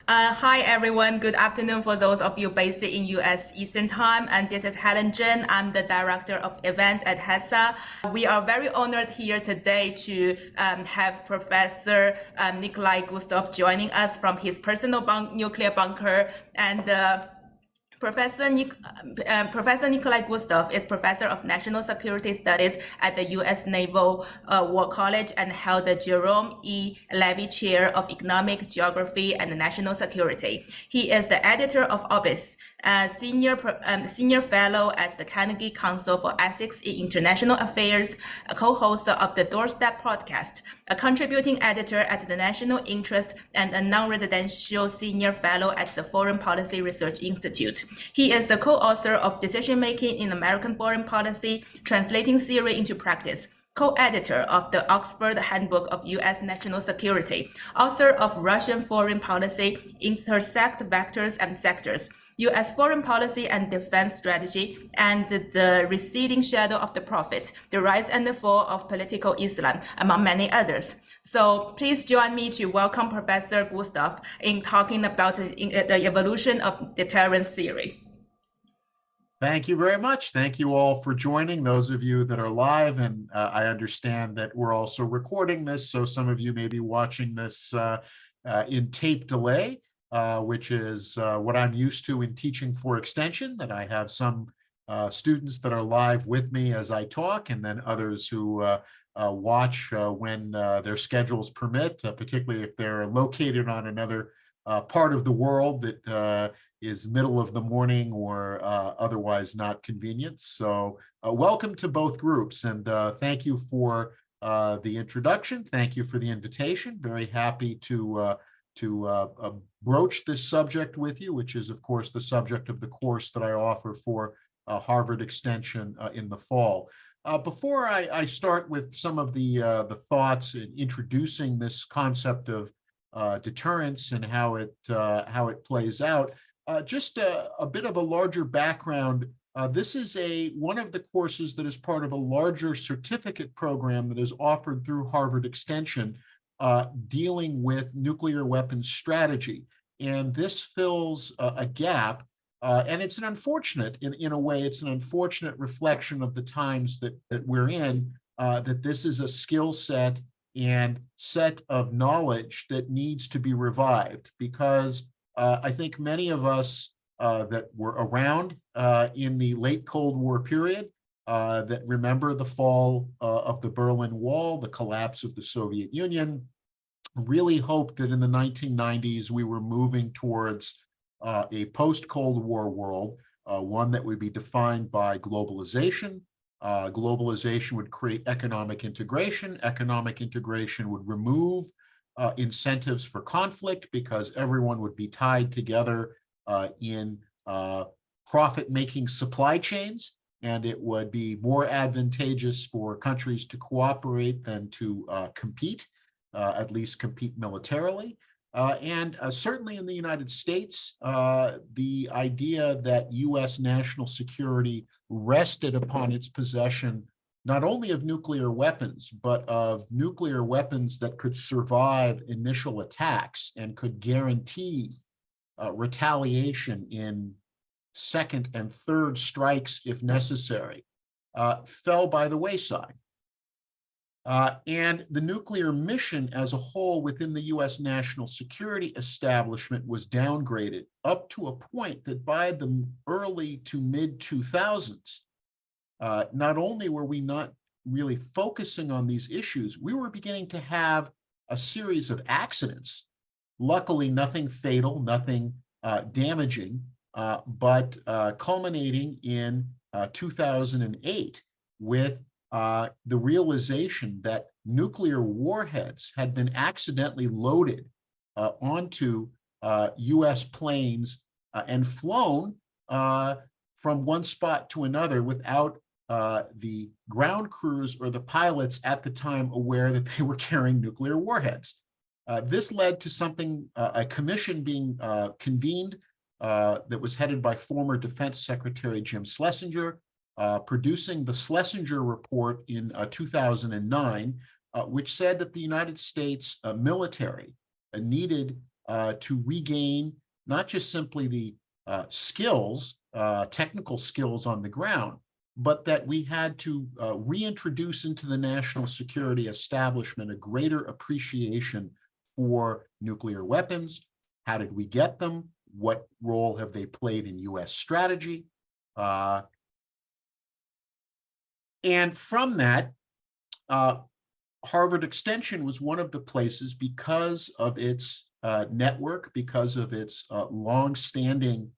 Hi everyone, good afternoon for those of you based in US Eastern Time. And this is Helen Zhen. I'm the Director of Events at HESA. We are very honored here today to have Professor Nikolai Gvosdev joining us from his personal nuclear bunker. And Professor Nikolai Gvosdev is Professor of National Security Studies at the U.S. Naval War College and held the Jerome E. Levy Chair of Economic Geography and National Security. He is the editor of Orbis, senior fellow at the Carnegie Council for Ethics in International Affairs, a co-host of the Doorstep podcast, a contributing editor at the National Interest, and a non-residential senior fellow at the Foreign Policy Research Institute. He is the co-author of Decision-Making in American Foreign Policy, Translating Theory into Practice, co-editor of the Oxford Handbook of U.S. National Security, author of Russian Foreign Policy, Intersect Vectors and Sectors, U.S. Foreign Policy and Defense Strategy, and The Receding Shadow of the Prophet, The Rise and the Fall of Political Islam, among many others. So please join me to welcome Professor Gvosdev in talking about the evolution of deterrence theory. Thank you very much. Thank you all for joining, those of you that are live. And I understand that we're also recording this, so some of you may be watching this in tape delay, which is what I'm used to in teaching for extension, that I have some students that are live with me as I talk, and then others who watch when their schedules permit, particularly if they're located on another part of the world that is middle of the morning or otherwise not convenient. So welcome to both groups, and thank you for the introduction. Thank you for the invitation. Very happy to broach this subject with you, which is, of course, the subject of the course that I offer for Harvard Extension in the fall. Before I start with some of the thoughts in introducing this concept of deterrence and how it plays out, just a bit of a larger background. This is one of the courses that is part of a larger certificate program that is offered through Harvard Extension, dealing with nuclear weapons strategy. And this fills a gap. And it's an unfortunate, in a way, it's an unfortunate reflection of the times that we're in, that this is a skill set and set of knowledge that needs to be revived, because I think many of us that were around in the late Cold War period, that remember the fall of the Berlin Wall, the collapse of the Soviet Union, really hoped that in the 1990s we were moving towards a post-Cold War world, one that would be defined by globalization. Globalization would create economic integration. Economic integration would remove incentives for conflict, because everyone would be tied together in profit-making supply chains, and it would be more advantageous for countries to cooperate than to compete, at least compete militarily. And certainly in the United States, the idea that U.S. national security rested upon its possession not only of nuclear weapons, but of nuclear weapons that could survive initial attacks and could guarantee retaliation in second and third strikes if necessary, fell by the wayside. And the nuclear mission as a whole within the U.S. national security establishment was downgraded up to a point that by the early to mid 2000s, not only were we not really focusing on these issues, we were beginning to have a series of accidents. Luckily, nothing fatal, nothing damaging, but culminating in 2008 with the realization that nuclear warheads had been accidentally loaded onto U.S. planes and flown from one spot to another without the ground crews or the pilots at the time aware that they were carrying nuclear warheads. This led to something, a commission being convened that was headed by former Defense Secretary Jim Schlesinger, producing the Schlesinger Report in 2009, which said that the United States military needed to regain not just simply the skills, technical skills on the ground, but that we had to reintroduce into the national security establishment a greater appreciation for nuclear weapons. How did we get them? What role have they played in U.S. strategy? And from that, Harvard Extension was one of the places, because of its network, because of its long-standing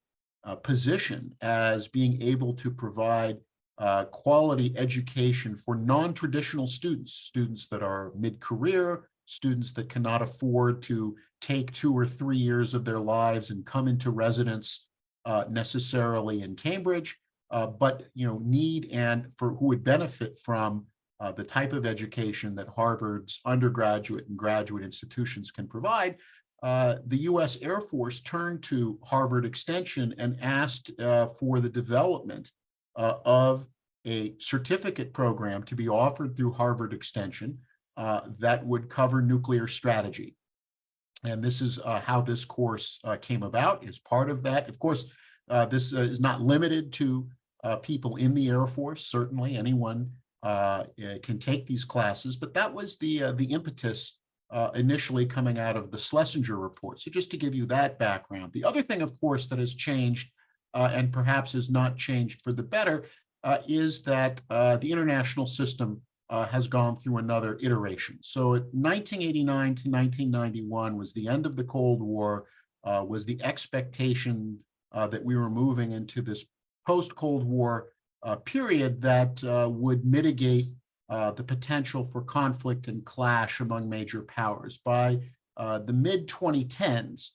position as being able to provide quality education for non-traditional students, students that are mid-career, students that cannot afford to take 2 or 3 years of their lives and come into residence necessarily in Cambridge, but need and for who would benefit from the type of education that Harvard's undergraduate and graduate institutions can provide. The U.S. Air Force turned to Harvard Extension and asked for the development of a certificate program to be offered through Harvard Extension that would cover nuclear strategy. And this is how this course came about. As part of that, of course, this is not limited to people in the Air Force. Certainly anyone can take these classes, but that was the impetus initially coming out of the Schlesinger report. So just to give you that background. The other thing, of course, that has changed and perhaps has not changed for the better is that the international system has gone through another iteration. So 1989 to 1991 was the end of the Cold War, was the expectation that we were moving into this post-Cold War period that would mitigate the potential for conflict and clash among major powers. By the mid-2010s,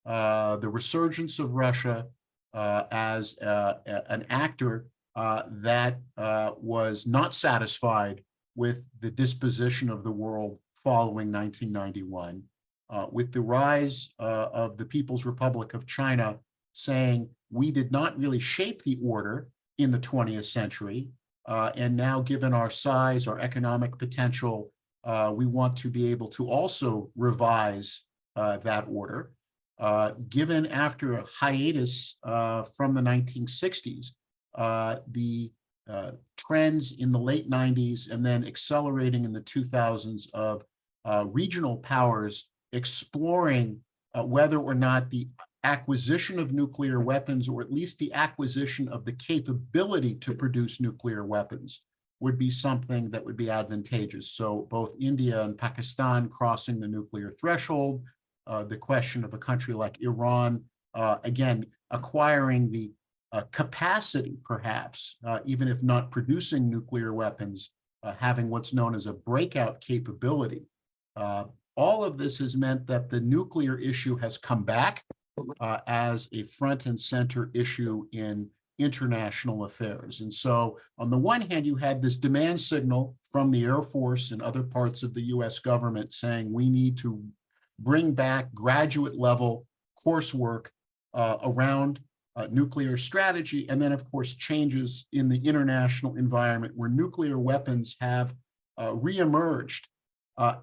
the resurgence of Russia as an actor that was not satisfied with the disposition of the world following 1991, with the rise of the People's Republic of China saying, we did not really shape the order in the 20th century, and now given our size, our economic potential, we want to be able to also revise that order. Given after a hiatus from the 1960s, the trends in the late 90s and then accelerating in the 2000s of regional powers exploring whether or not the acquisition of nuclear weapons, or at least the acquisition of the capability to produce nuclear weapons, would be something that would be advantageous. So both India and Pakistan crossing the nuclear threshold, the question of a country like Iran, again, acquiring the capacity, perhaps, even if not producing nuclear weapons, having what's known as a breakout capability. All of this has meant that the nuclear issue has come back as a front and center issue in international affairs. And so on the one hand, you had this demand signal from the Air Force and other parts of the US government saying we need to bring back graduate level coursework around nuclear strategy. And then, of course, changes in the international environment where nuclear weapons have reemerged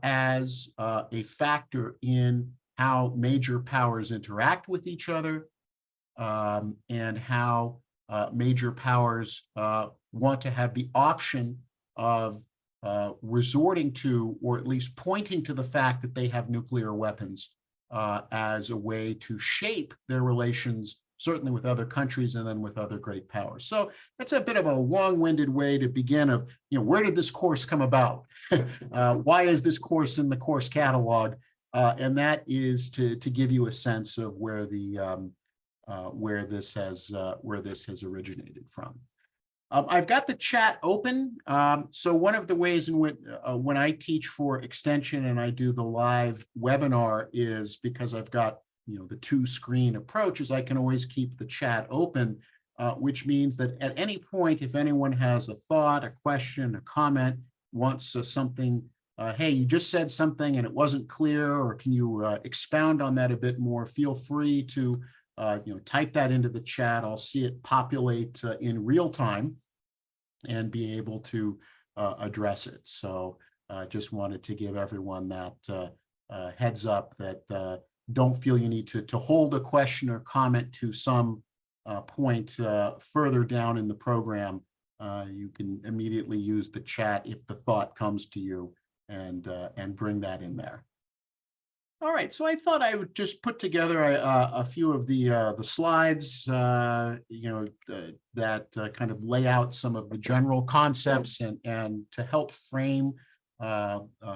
as a factor in how major powers interact with each other, and how major powers want to have the option of resorting to, or at least pointing to the fact that they have nuclear weapons as a way to shape their relations, certainly with other countries and then with other great powers. So that's a bit of a long-winded way to begin of, where did this course come about? Why is this course in the course catalog? And that is to give you a sense of where the where this has originated from. I've got the chat open. So one of the ways in which when I teach for Extension and I do the live webinar is because I've got the two-screen approach, is I can always keep the chat open, which means that at any point, if anyone has a thought, a question, a comment, wants something, hey, you just said something and it wasn't clear, or can you expound on that a bit more, feel free to type that into the chat. I'll see it populate in real time and be able to address it. So just wanted to give everyone that heads up that don't feel you need to hold a question or comment to some point further down in the program, you can immediately use the chat if the thought comes to you, and bring that in there. All right, so I thought I would just put together a few of the slides, that kind of lay out some of the general concepts and to help frame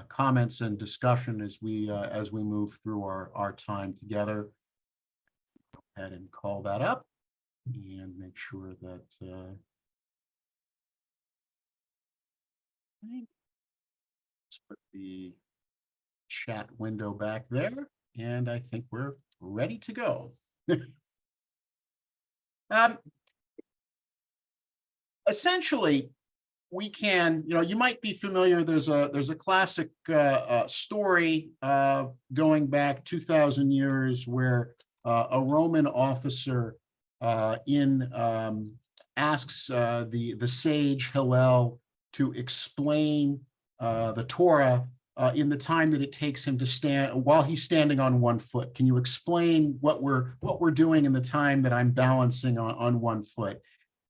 comments and discussion as we move through our time together. Go ahead and call that up and make sure that let's put the chat window back there, and I think we're ready to go. Essentially, we can, you might be familiar. There's a classic story going back 2,000 years where a Roman officer asks the sage Hillel to explain the Torah in the time that it takes him to stand while he's standing on one foot. Can you explain what we're doing in the time that I'm balancing on one foot?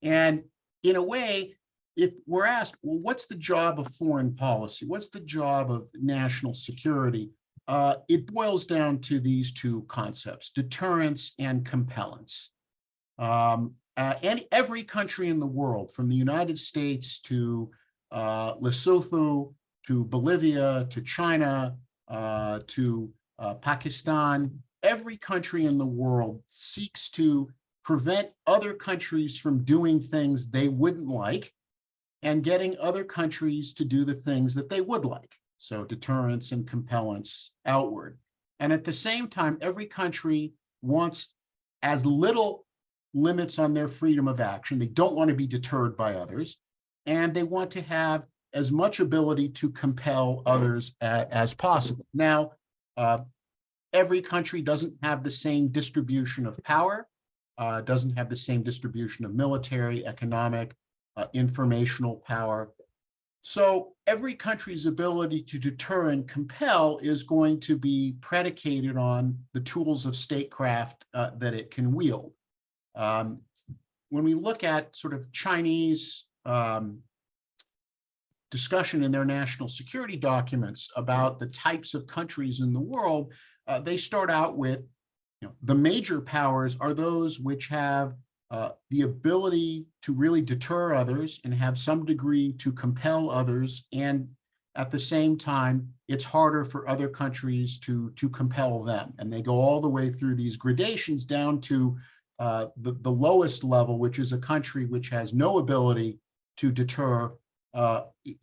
And in a way, if we're asked, well, what's the job of foreign policy? What's the job of national security? It boils down to these two concepts: deterrence and compellence. And every country in the world, from the United States to Lesotho, to Bolivia, to China, to Pakistan, every country in the world seeks to prevent other countries from doing things they wouldn't like and getting other countries to do the things that they would like. So deterrence and compellence outward. And at the same time, every country wants as little limits on their freedom of action. They don't want to be deterred by others, and they want to have as much ability to compel others as possible. Now, every country doesn't have the same distribution of power, doesn't have the same distribution of military, economic, informational power. So every country's ability to deter and compel is going to be predicated on the tools of statecraft that it can wield. When we look at sort of Chinese discussion in their national security documents about the types of countries in the world, they start out with, the major powers are those which have the ability to really deter others and have some degree to compel others. And at the same time, it's harder for other countries to compel them. And they go all the way through these gradations down to the lowest level, which is a country which has no ability to deter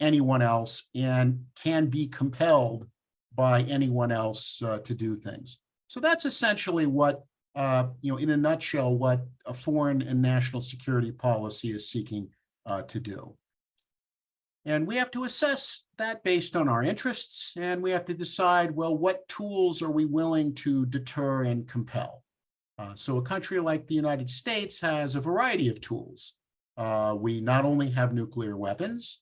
anyone else and can be compelled by anyone else to do things. So that's essentially what, in a nutshell, what a foreign and national security policy is seeking to do. And we have to assess that based on our interests, and we have to decide, well, what tools are we willing to deter and compel? So a country like the United States has a variety of tools. We not only have nuclear weapons,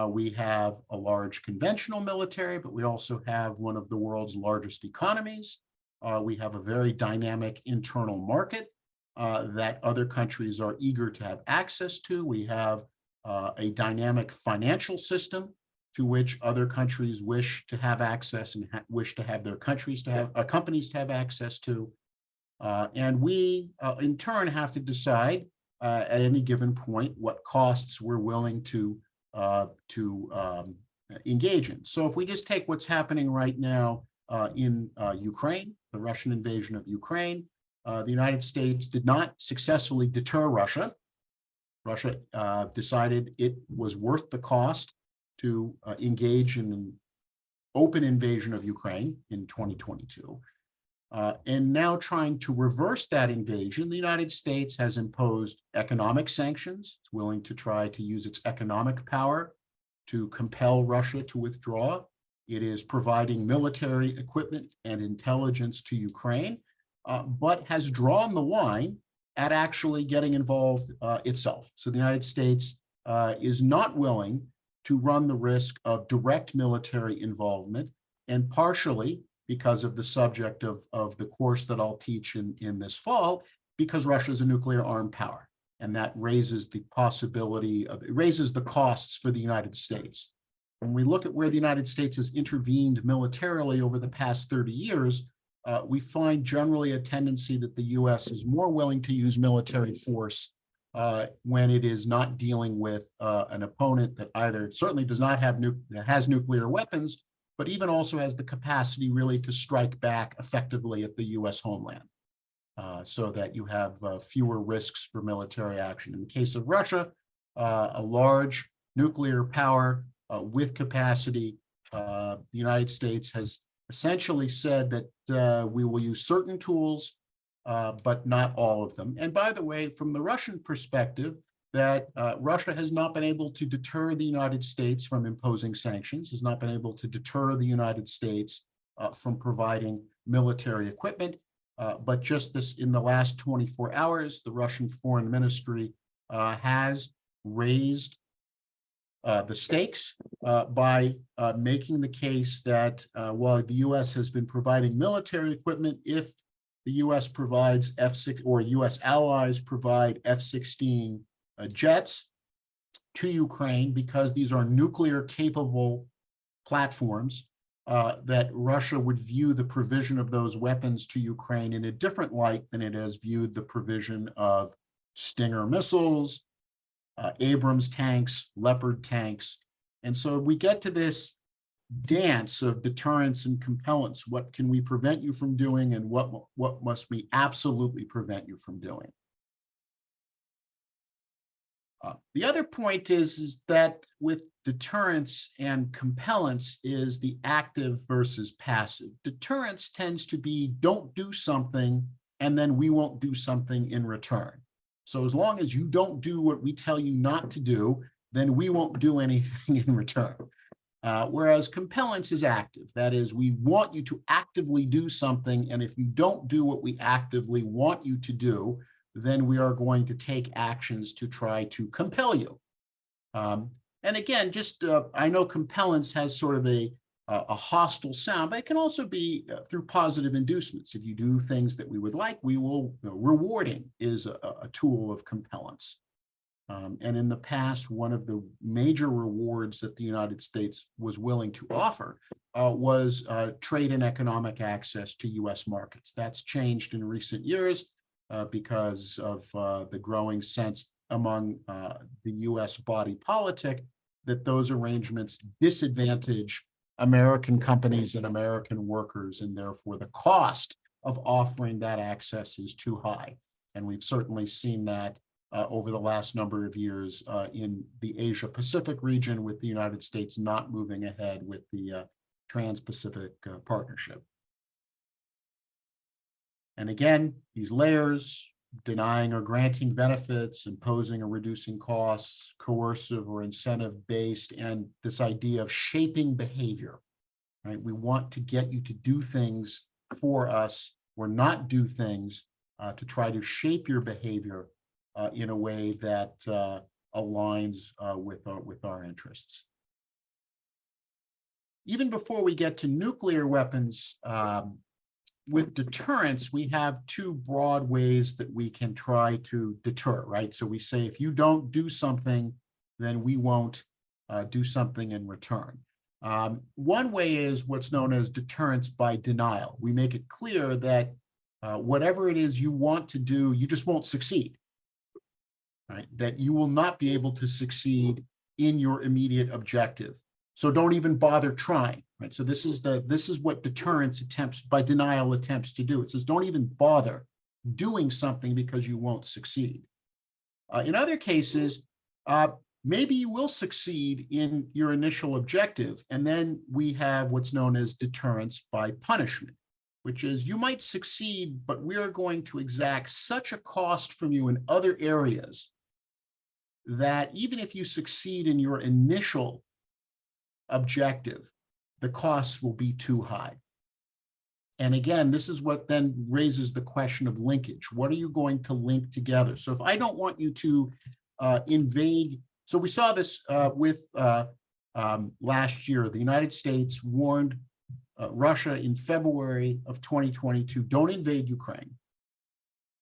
we have a large conventional military, but we also have one of the world's largest economies. We have a very dynamic internal market that other countries are eager to have access to. We have a dynamic financial system to which other countries wish to have access and wish to have their companies to have access to. And we, in turn, have to decide at any given point what costs we're willing to engage in. So if we just take what's happening right now in Ukraine, the Russian invasion of Ukraine, the United States did not successfully deter Russia. Russia decided it was worth the cost to engage in an open invasion of Ukraine in 2022. And now trying to reverse that invasion, the United States has imposed economic sanctions. It's willing to try to use its economic power to compel Russia to withdraw. It is providing military equipment and intelligence to Ukraine, but has drawn the line at actually getting involved itself. So the United States is not willing to run the risk of direct military involvement, and partially because of the subject of the course that I'll teach in this fall, because Russia is a nuclear armed power. And that raises the possibility of, it raises the costs for the United States. When we look at where the United States has intervened militarily over the past 30 years, we find generally a tendency that the US is more willing to use military force when it is not dealing with an opponent that either certainly does not have has nuclear weapons, but even also has the capacity really to strike back effectively at the US homeland, so that you have fewer risks for military action. In the case of Russia, a large nuclear power with capacity, the United States has essentially said that we will use certain tools, but not all of them. And by the way, from the Russian perspective, that Russia has not been able to deter the United States from imposing sanctions, has not been able to deter the United States from providing military equipment. But just this, in the last 24 hours, the Russian Foreign Ministry has raised the stakes by making the case that while the U.S. has been providing military equipment, if the U.S. provides F-6 or U.S. allies provide F-16 jets to Ukraine, because these are nuclear capable platforms, that Russia would view the provision of those weapons to Ukraine in a different light than it has viewed the provision of Stinger missiles, Abrams tanks, Leopard tanks. And so we get to this dance of deterrence and compellence. What can we prevent you from doing, and what must we absolutely prevent you from doing? The other point is that with deterrence and compellence is the active versus passive. Deterrence tends to be don't do something and then we won't do something in return. So as long as you don't do what we tell you not to do, then we won't do anything in return. Whereas compellence is active. That is, we want you to actively do something, and if you don't do what we actively want you to do, then we are going to take actions to try to compel you. And again, just I know compellence has sort of a hostile sound, but it can also be through positive inducements. If you do things that we would like, we will, rewarding is a tool of compellence. And in the past, one of the major rewards that the United States was willing to offer was trade and economic access to US markets. That's changed in recent years because of the growing sense among the US body politic that those arrangements disadvantage American companies and American workers, and therefore the cost of offering that access is too high. And we've certainly seen that over the last number of years in the Asia-Pacific region, with the United States not moving ahead with the Trans-Pacific Partnership. And again, these layers, denying or granting benefits, imposing or reducing costs, coercive or incentive-based, and this idea of shaping behavior, right? We want to get you to do things for us or not do things to try to shape your behavior in a way that aligns with our interests. Even before we get to nuclear weapons, with deterrence, we have two broad ways that we can try to deter, right? So we say, if you don't do something, then we won't do something in return. One way is what's known as deterrence by denial. We make it clear that whatever it is you want to do, you just won't succeed, right? That you will not be able to succeed in your immediate objective. So don't even bother trying, right? So this is what deterrence attempts by denial attempts to do. It says, don't even bother doing something because you won't succeed. In other cases, maybe you will succeed in your initial objective. And then we have what's known as deterrence by punishment, which is you might succeed, but we are going to exact such a cost from you in other areas that even if you succeed in your initial objective, the costs will be too high. And again, this is what then raises the question of linkage. What are you going to link together? So if I don't want you to invade, so we saw this with last year, the United States warned Russia in February of 2022, don't invade Ukraine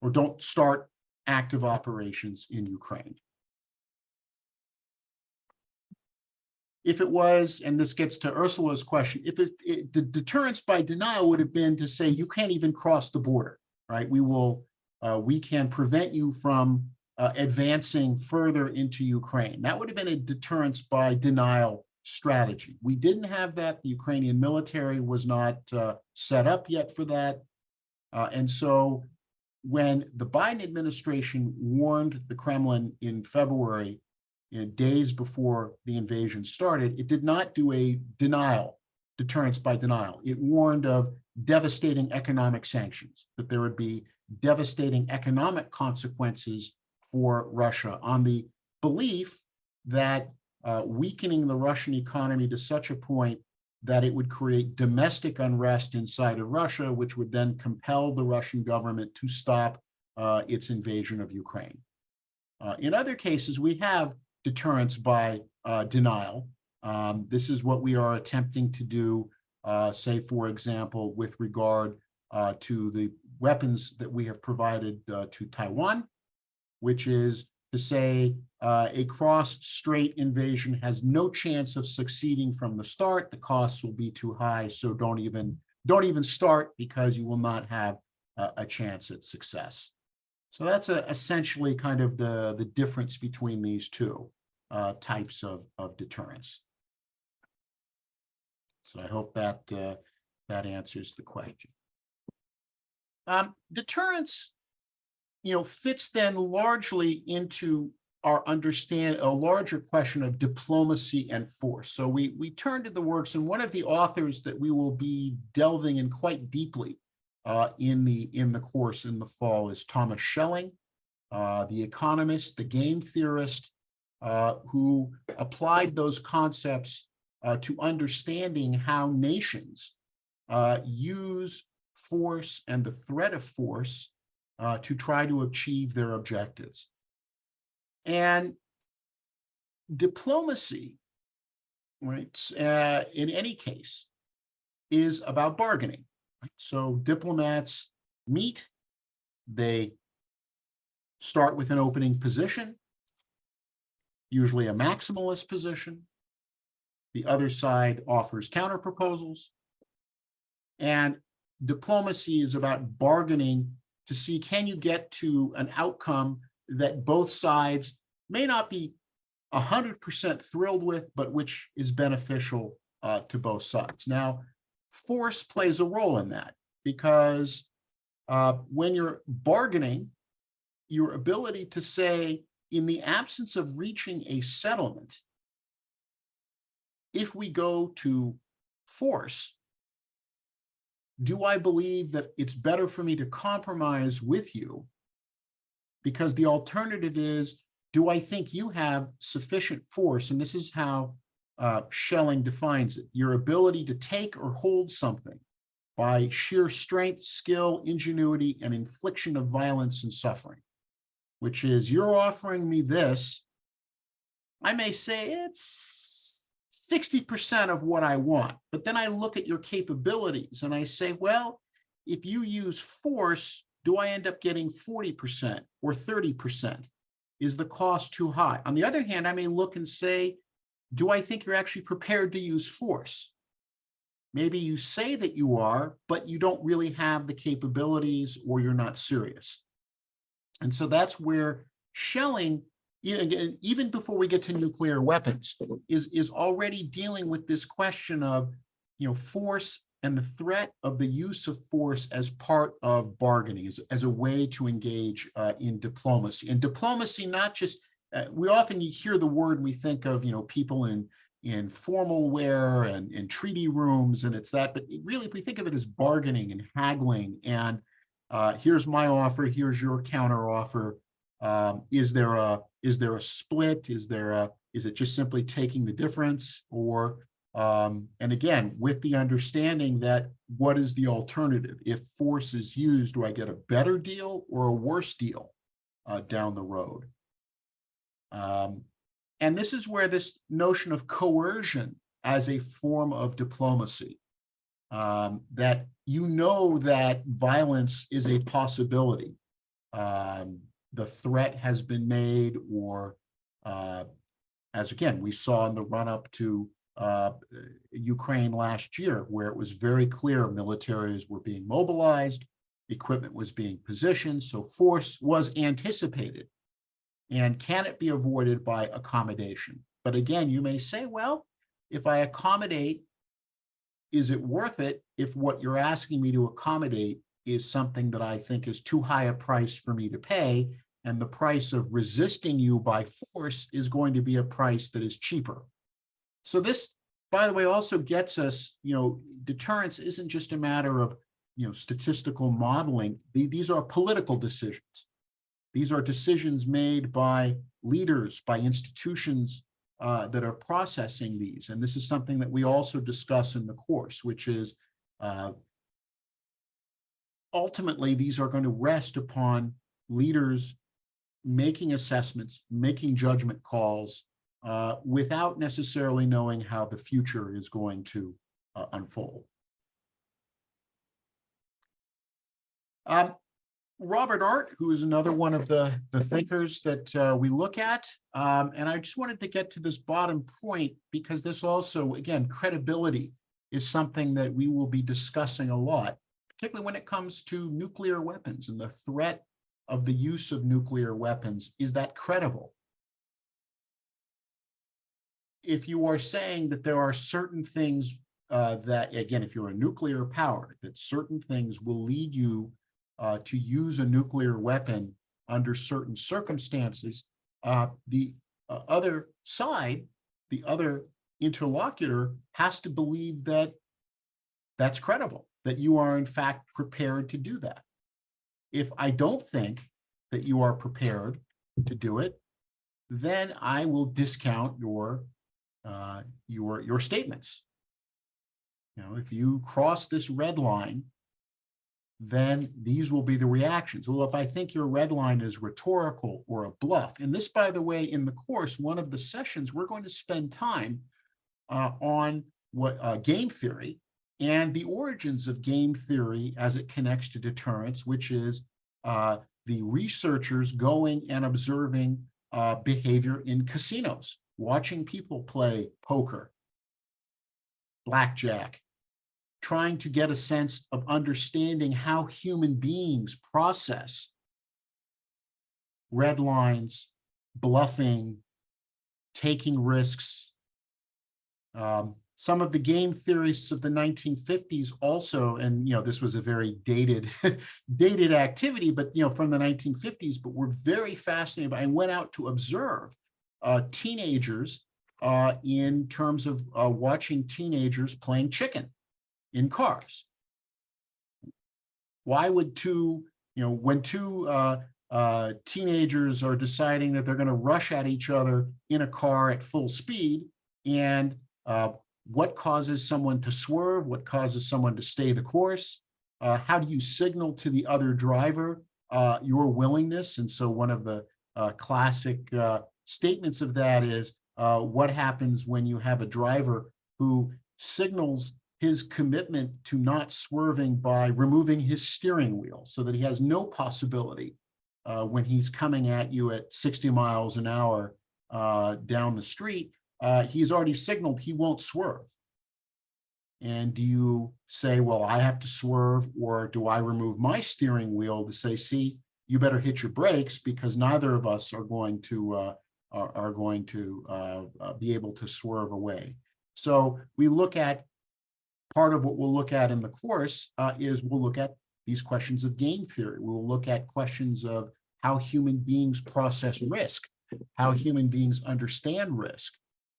or don't start active operations in Ukraine. If it was, and this gets to Ursula's question, if the deterrence by denial would have been to say, you can't even cross the border, right? We can prevent you from advancing further into Ukraine. That would have been a deterrence by denial strategy. We didn't have that. The Ukrainian military was not set up yet for that. And so when the Biden administration warned the Kremlin in February, days before the invasion started, it did not do a deterrence by denial. It warned of devastating economic sanctions, that there would be devastating economic consequences for Russia, on the belief that weakening the Russian economy to such a point that it would create domestic unrest inside of Russia, which would then compel the Russian government to stop its invasion of Ukraine. In other cases, we have deterrence by denial. This is what we are attempting to do, say, for example, with regard to the weapons that we have provided to Taiwan, which is to say a cross-strait invasion has no chance of succeeding from the start. The costs will be too high, so don't even start, because you will not have a chance at success. So that's essentially kind of the difference between these two types of deterrence. So I hope that that answers the question. Deterrence, fits then largely into our understand a larger question of diplomacy and force. So we turn to the works, and one of the authors that we will be delving in quite deeply in the course in the fall is Thomas Schelling, the economist, the game theorist, who applied those concepts to understanding how nations use force and the threat of force to try to achieve their objectives. And diplomacy, right, in any case, is about bargaining. Right? So diplomats meet, they start with an opening position, usually a maximalist position. The other side offers counterproposals. And diplomacy is about bargaining to see, can you get to an outcome that both sides may not be 100% thrilled with, but which is beneficial to both sides. Now, force plays a role in that, because when you're bargaining, your ability to say, in the absence of reaching a settlement, if we go to force, do I believe that it's better for me to compromise with you? Because the alternative is, do I think you have sufficient force? And this is how Schelling defines it: your ability to take or hold something by sheer strength, skill, ingenuity, and infliction of violence and suffering, which is, you're offering me this. I may say it's 60% of what I want, but then I look at your capabilities and I say, well, if you use force, do I end up getting 40% or 30%? Is the cost too high? On the other hand, I may look and say, do I think you're actually prepared to use force? Maybe you say that you are, but you don't really have the capabilities, or you're not serious. And so that's where Schelling, even before we get to nuclear weapons, is already dealing with this question of, force and the threat of the use of force as part of bargaining, as a way to engage in diplomacy. And diplomacy, not just, we often hear the word, we think of, people in formal wear and in treaty rooms, and it's that, but really, if we think of it as bargaining and haggling, and here's my offer, here's your counter offer. Is there a split? Is it just simply taking the difference? Or, and again, with the understanding that, what is the alternative? If force is used, do I get a better deal or a worse deal down the road? And this is where this notion of coercion as a form of diplomacy that you know that violence is a possibility. The threat has been made, or as again, we saw in the run-up to Ukraine last year, where it was very clear militaries were being mobilized, equipment was being positioned, so force was anticipated. And can it be avoided by accommodation? But again, you may say, well, if I accommodate, is it worth it if what you're asking me to accommodate is something that I think is too high a price for me to pay, and the price of resisting you by force is going to be a price that is cheaper? So this, by the way, also gets us, deterrence isn't just a matter of, statistical modeling. These are political decisions. These are decisions made by leaders, by institutions that are processing these. And this is something that we also discuss in the course, which is ultimately, these are going to rest upon leaders making assessments, making judgment calls, without necessarily knowing how the future is going to unfold. Robert Art, who is another one of the thinkers that we look at, and I just wanted to get to this bottom point because this also, again, credibility is something that we will be discussing a lot, particularly when it comes to nuclear weapons and the threat of the use of nuclear weapons. Is that credible? If you are saying that there are certain things that, again, if you're a nuclear power, that certain things will lead you to use a nuclear weapon under certain circumstances, the other side, the other interlocutor, has to believe that that's credible, that you are in fact prepared to do that. If I don't think that you are prepared to do it, then I will discount your statements. If you cross this red line, then these will be the reactions. Well, if I think your red line is rhetorical or a bluff, and this, by the way, in the course, one of the sessions, we're going to spend time on what game theory and the origins of game theory as it connects to deterrence, which is the researchers going and observing behavior in casinos, watching people play poker, blackjack, trying to get a sense of understanding how human beings process red lines, bluffing, taking risks. Some of the game theorists of the 1950s also, and this was a very dated activity, but from the 1950s, but were very fascinated by and went out to observe teenagers in terms of watching teenagers playing chicken in cars. Why would when two teenagers are deciding that they're going to rush at each other in a car at full speed, and what causes someone to swerve? What causes someone to stay the course? How do you signal to the other driver your willingness? And so one of the classic statements of that is, what happens when you have a driver who signals his commitment to not swerving by removing his steering wheel so that he has no possibility when he's coming at you at 60 miles an hour down the street, he's already signaled he won't swerve. And do you say, well, I have to swerve, or do I remove my steering wheel to say, see, you better hit your brakes because neither of us are going to be able to swerve away. So we look at part of what we'll look at in the course is we'll look at these questions of game theory. We'll look at questions of how human beings process risk, how human beings understand risk,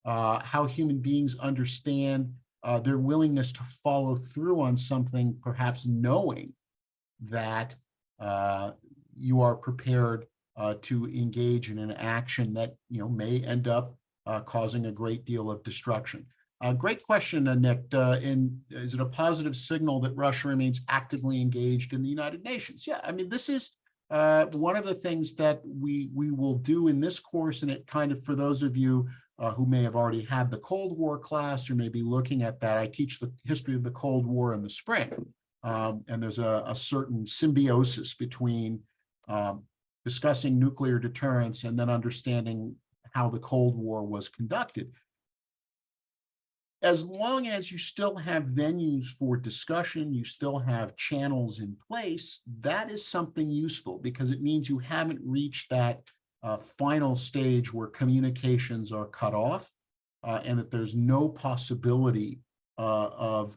how human beings understand their willingness to follow through on something, perhaps knowing that you are prepared to engage in an action that may end up causing a great deal of destruction. Great question, Nick. Is it a positive signal that Russia remains actively engaged in the United Nations? Yeah, I mean, this is one of the things that we will do in this course, and it kind of, for those of you who may have already had the Cold War class or may be looking at that, I teach the history of the Cold War in the spring. And there's a certain symbiosis between discussing nuclear deterrence and then understanding how the Cold War was conducted. As long as you still have venues for discussion, you still have channels in place, that is something useful because it means you haven't reached that final stage where communications are cut off and that there's no possibility of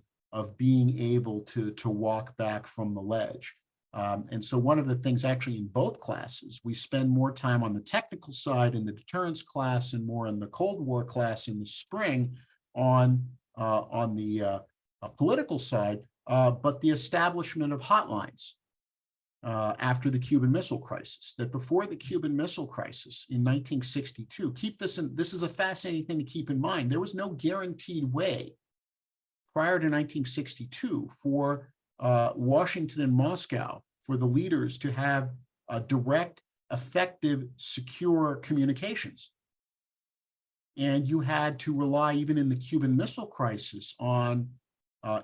being able to walk back from the ledge. And so one of the things actually in both classes, we spend more time on the technical side in the deterrence class and more in the Cold War class in the spring on the political side, but the establishment of hotlines after the Cuban Missile Crisis, that before the Cuban Missile Crisis in 1962, this is a fascinating thing to keep in mind, there was no guaranteed way prior to 1962 for Washington and Moscow, for the leaders to have direct, effective, secure communications. And you had to rely, even in the Cuban Missile Crisis, on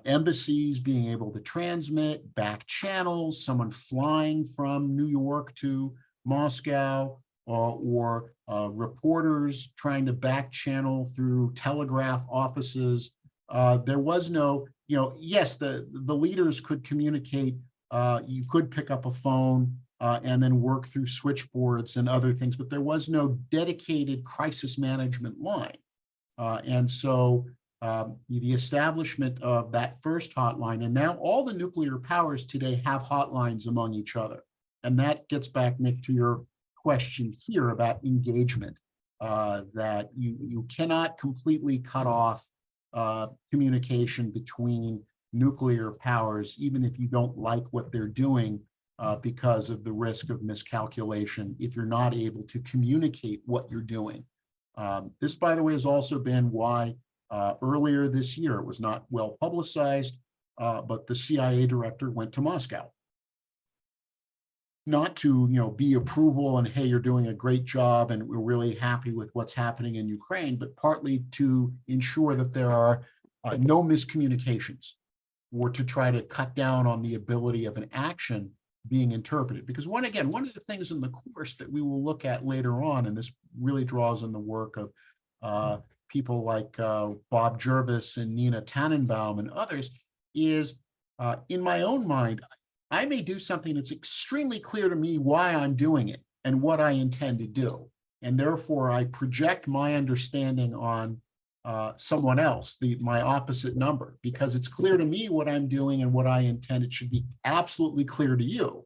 embassies being able to transmit, back channels, someone flying from New York to Moscow, or reporters trying to back channel through telegraph offices. There was no, yes, the leaders could communicate. You could pick up a phone and then work through switchboards and other things, but there was no dedicated crisis management line. And so the establishment of that first hotline, and now all the nuclear powers today have hotlines among each other. And that gets back, Nick, to your question here about engagement, that you cannot completely cut off communication between nuclear powers, even if you don't like what they're doing, because of the risk of miscalculation if you're not able to communicate what you're doing. This, by the way, has also been why earlier this year, it was not well publicized, but the CIA director went to Moscow. Not to be approval and, hey, you're doing a great job and we're really happy with what's happening in Ukraine, but partly to ensure that there are no miscommunications, or to try to cut down on the ability of an action being interpreted. Because one of the things in the course that we will look at later on, and this really draws on the work of people like Bob Jervis and Nina Tannenbaum and others, is in my own mind, I may do something that's extremely clear to me why I'm doing it and what I intend to do. And therefore, I project my understanding on someone else, my opposite number, because it's clear to me what I'm doing and what I intend. It should be absolutely clear to you.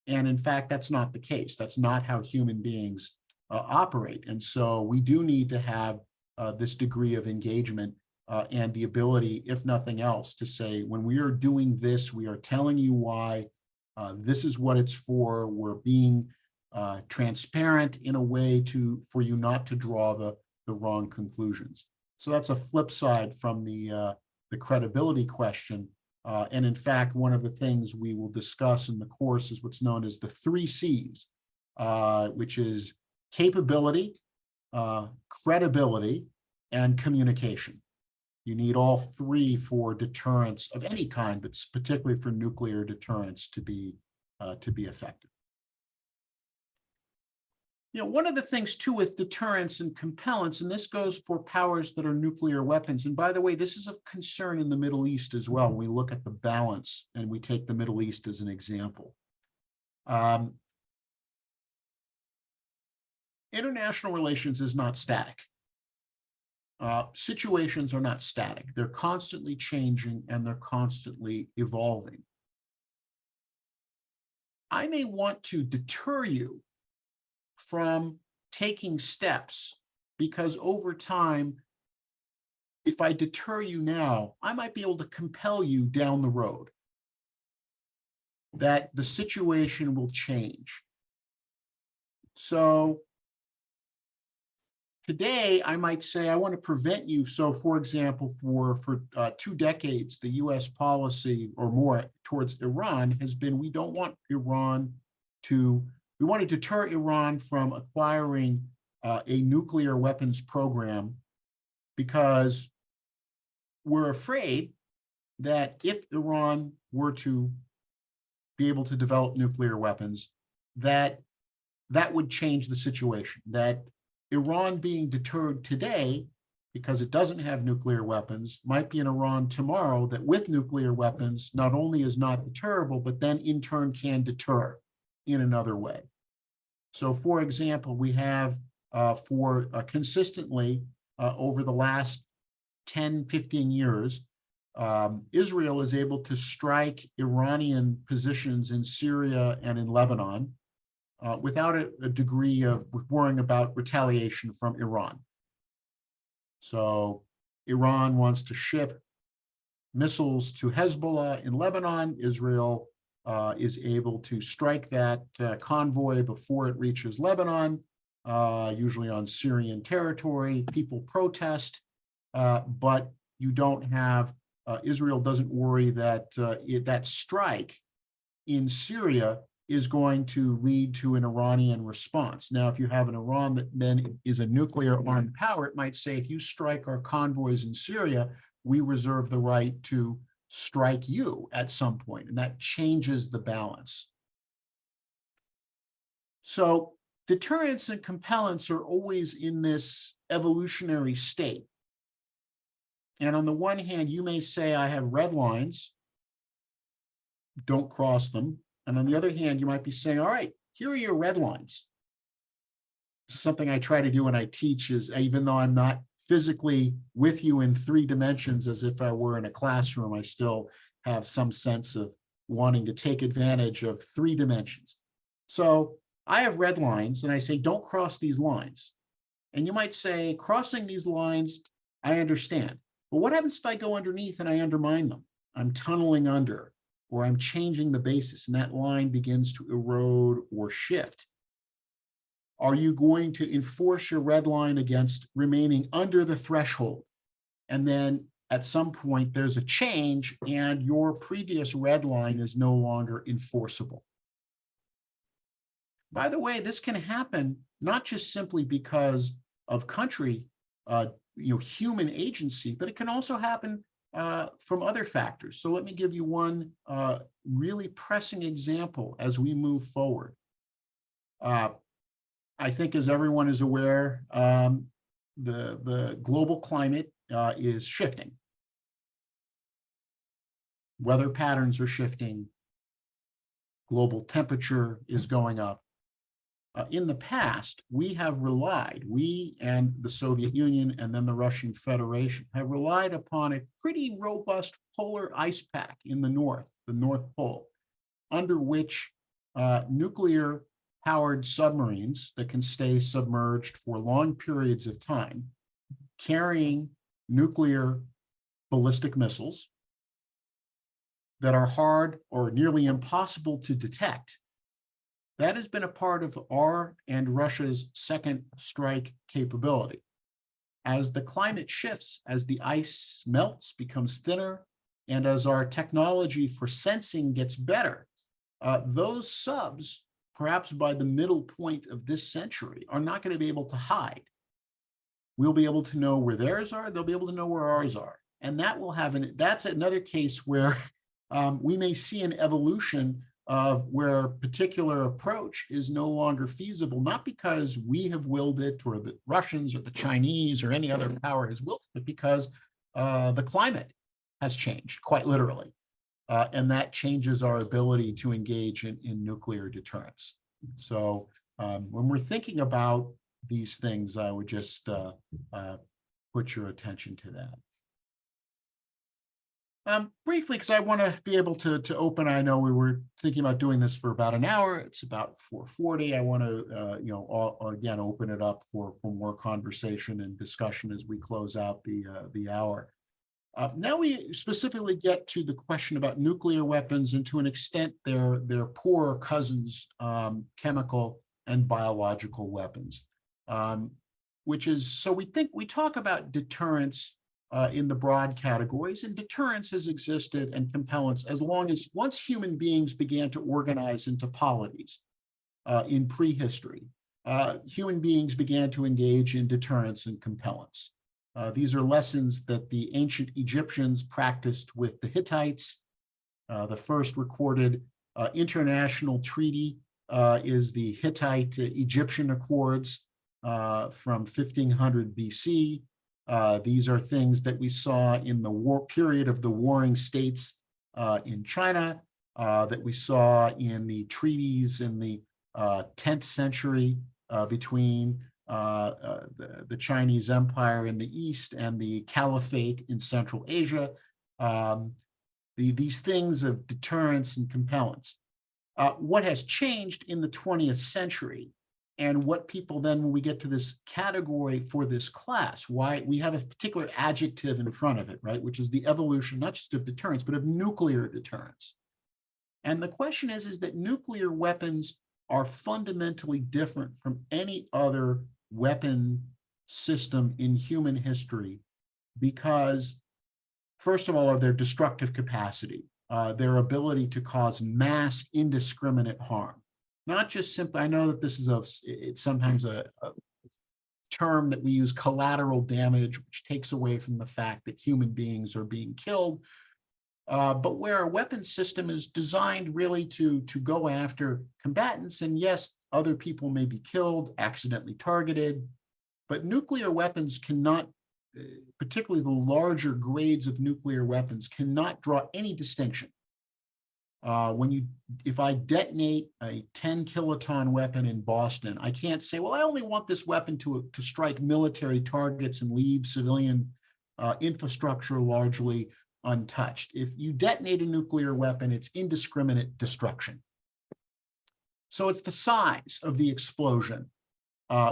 And in fact, that's not the case. That's not how human beings operate. And so we do need to have this degree of engagement and the ability, if nothing else, to say, when we are doing this, we are telling you why, this is what it's for. We're being transparent in a way for you not to draw the wrong conclusions. So that's a flip side from the credibility question. And in fact, one of the things we will discuss in the course is what's known as the 3 C's, which is capability, credibility, and communication. You need all 3 for deterrence of any kind, but particularly for nuclear deterrence to be effective. One of the things too with deterrence and compellence, and this goes for powers that are nuclear weapons, and by the way, this is of concern in the Middle East as well. When we look at the balance and we take the Middle East as an example. International relations is not static. Situations are not static. They're constantly changing and they're constantly evolving. I may want to deter you from taking steps, because over time, if I deter you now, I might be able to compel you down the road, that the situation will change. So today, I might say, I want to prevent you. So for example, for 2 decades, the US policy or more towards Iran has been, we don't want Iran we want to deter Iran from acquiring a nuclear weapons program, because we're afraid that if Iran were to be able to develop nuclear weapons, that would change the situation, that Iran being deterred today because it doesn't have nuclear weapons might be an Iran tomorrow that with nuclear weapons not only is not deterrable, but then in turn can deter in another way. So for example, we have consistently over the last 10, 15 years, Israel is able to strike Iranian positions in Syria and in Lebanon without a degree of worrying about retaliation from Iran. So Iran wants to ship missiles to Hezbollah in Lebanon. Israel is able to strike that convoy before it reaches Lebanon, usually on Syrian territory. People protest, but you don't have, Israel doesn't worry that that strike in Syria is going to lead to an Iranian response. Now, if you have an Iran that then is a nuclear armed power, it might say, if you strike our convoys in Syria, we reserve the right to strike you at some point, and that changes the balance. So deterrence and compellence are always in this evolutionary state. And on the one hand, you may say, I have red lines, don't cross them. And on the other hand, you might be saying, all right, here are your red lines. Something I try to do when I teach is, even though I'm not physically with you in 3 dimensions as if I were in a classroom, I still have some sense of wanting to take advantage of 3 dimensions. So I have red lines and I say, don't cross these lines. And you might say, crossing these lines, I understand. But what happens if I go underneath and I undermine them? I'm tunneling under, or I'm changing the basis, and that line begins to erode or shift. Are you going to enforce your red line against remaining under the threshold? And then at some point there's a change and your previous red line is no longer enforceable. By the way, this can happen not just simply because of country, human agency, but it can also happen from other factors. So let me give you one really pressing example as we move forward. I think, as everyone is aware, the global climate is shifting. Weather patterns are shifting. Global temperature is going up. In the past, we and the Soviet Union and then the Russian Federation have relied upon a pretty robust polar ice pack in the North Pole, under which nuclear-powered submarines that can stay submerged for long periods of time, carrying nuclear ballistic missiles that are hard or nearly impossible to detect. That has been a part of our and Russia's second strike capability. As the climate shifts, as the ice melts, becomes thinner, and as our technology for sensing gets better, those subs, perhaps by the middle point of this century, are not going to be able to hide. We'll be able to know where theirs are, they'll be able to know where ours are. And that will have that's another case where we may see an evolution of where a particular approach is no longer feasible, not because we have willed it or the Russians or the Chinese or any other power has willed it, but because the climate has changed, quite literally. And that changes our ability to engage in nuclear deterrence. So when we're thinking about these things, I would just put your attention to that. Briefly, because I want to be able to open, I know we were thinking about doing this for about an hour. It's about 4:40. I want to, again, open it up for more conversation and discussion as we close out the hour. Now we specifically get to the question about nuclear weapons and, to an extent, their poorer cousins, chemical and biological weapons, which is, so we talk about deterrence in the broad categories, and deterrence has existed and compellence as long as once human beings began to organize into polities. in prehistory, human beings began to engage in deterrence and compellence. These are lessons that the ancient Egyptians practiced with the Hittites. The first recorded international treaty is the Hittite-Egyptian Accords from 1500 BC. These are things that we saw in the war period of the warring states in China, that we saw in the treaties in the 10th century between the Chinese Empire in the East and the Caliphate in Central Asia. These things of deterrence and compellence. What has changed in the 20th century, and what people then, when we get to this category for this class, why we have a particular adjective in front of it, right, which is the evolution, not just of deterrence, but of nuclear deterrence. And the question is that nuclear weapons are fundamentally different from any other weapon system in human history because, first of all, of their destructive capacity, their ability to cause mass indiscriminate harm. Not just simply, I know that this is it's sometimes a term that we use, collateral damage, which takes away from the fact that human beings are being killed, but where a weapon system is designed really to go after combatants, and yes, other people may be killed, accidentally targeted, but nuclear weapons cannot, particularly the larger grades of nuclear weapons, cannot draw any distinction. If I detonate a 10 kiloton weapon in Boston, I can't say, well, I only want this weapon to strike military targets and leave civilian infrastructure largely untouched. If you detonate a nuclear weapon, it's indiscriminate destruction. So it's the size of the explosion,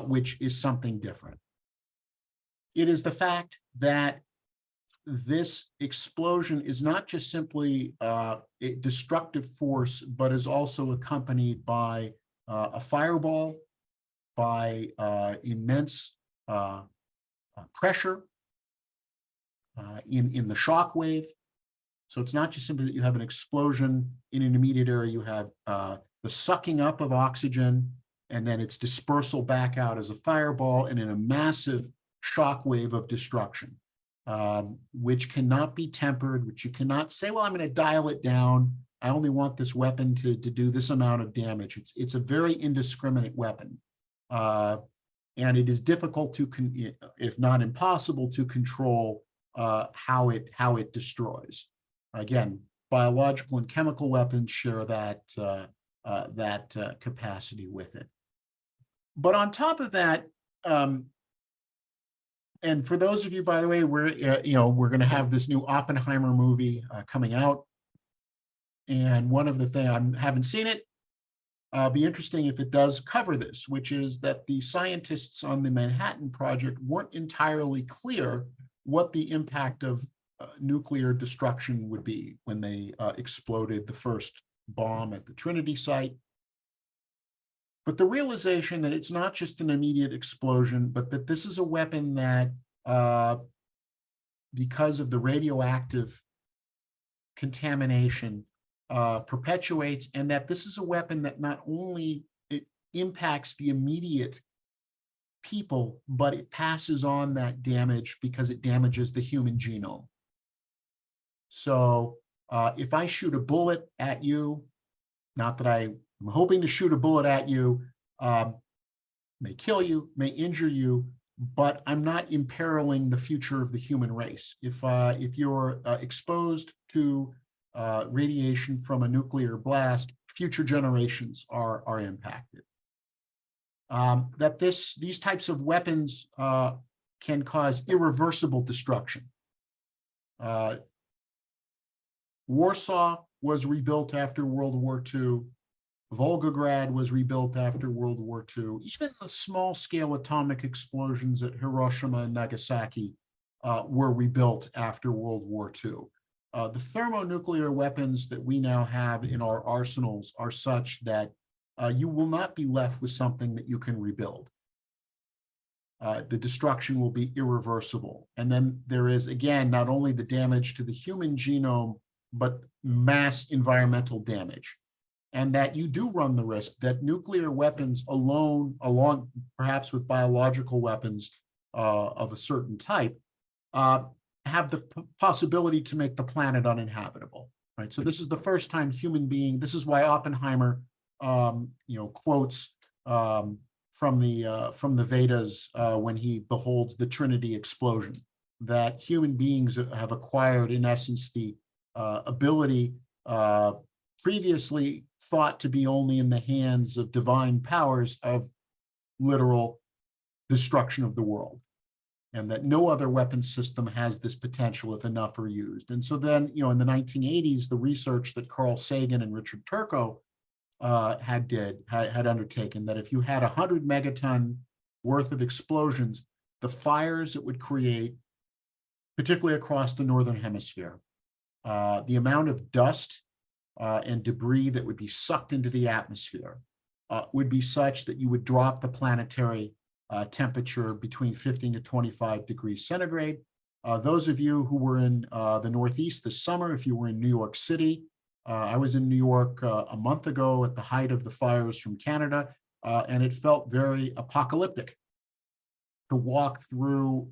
which is something different. It is the fact that this explosion is not just simply a destructive force, but is also accompanied by a fireball, by immense pressure in the shock wave. So it's not just simply that you have an explosion in an immediate area, you have the sucking up of oxygen, and then its dispersal back out as a fireball and in a massive shock wave of destruction, which cannot be tempered, which you cannot say, well, I'm going to dial it down. I only want this weapon to do this amount of damage. It's a very indiscriminate weapon. And it is difficult to, if not impossible, to control how it destroys. Again, biological and chemical weapons share that capacity with it. But on top of that, and for those of you, by the way, we're going to have this new Oppenheimer movie coming out, and one of the things, I haven't seen it. Be interesting if it does cover this, which is that the scientists on the Manhattan Project weren't entirely clear what the impact of nuclear destruction would be when they exploded the first bomb at the Trinity site. But the realization that it's not just an immediate explosion, but that this is a weapon that, because of the radioactive contamination, perpetuates, and that this is a weapon that not only it impacts the immediate people, but it passes on that damage because it damages the human genome. So if I shoot a bullet at you, not that I'm hoping to shoot a bullet at you, may kill you, may injure you, but I'm not imperiling the future of the human race. If you're exposed to radiation from a nuclear blast, future generations are impacted. That these types of weapons can cause irreversible destruction. Warsaw was rebuilt after World War II. Volgograd was rebuilt after World War II. Even the small-scale atomic explosions at Hiroshima and Nagasaki were rebuilt after World War II. The thermonuclear weapons that we now have in our arsenals are such that you will not be left with something that you can rebuild. The destruction will be irreversible. And then there is, again, not only the damage to the human genome, but mass environmental damage. and that you do run the risk that nuclear weapons alone, along perhaps with biological weapons of a certain type, have the possibility to make the planet uninhabitable, right? So this is the first time this is why Oppenheimer, quotes from the Vedas when he beholds the Trinity explosion, that human beings have acquired, in essence, the ability previously thought to be only in the hands of divine powers of literal destruction of the world, and that no other weapon system has this potential if enough are used. And so then, in the 1980s, the research that Carl Sagan and Richard Turco had undertaken, that if you had 100 megaton worth of explosions, the fires it would create, particularly across the Northern Hemisphere, the amount of dust and debris that would be sucked into the atmosphere would be such that you would drop the planetary temperature between 15 to 25 degrees centigrade. Those of you who were in the Northeast this summer, if you were in New York City, I was in New York a month ago at the height of the fires from Canada, and it felt very apocalyptic to walk through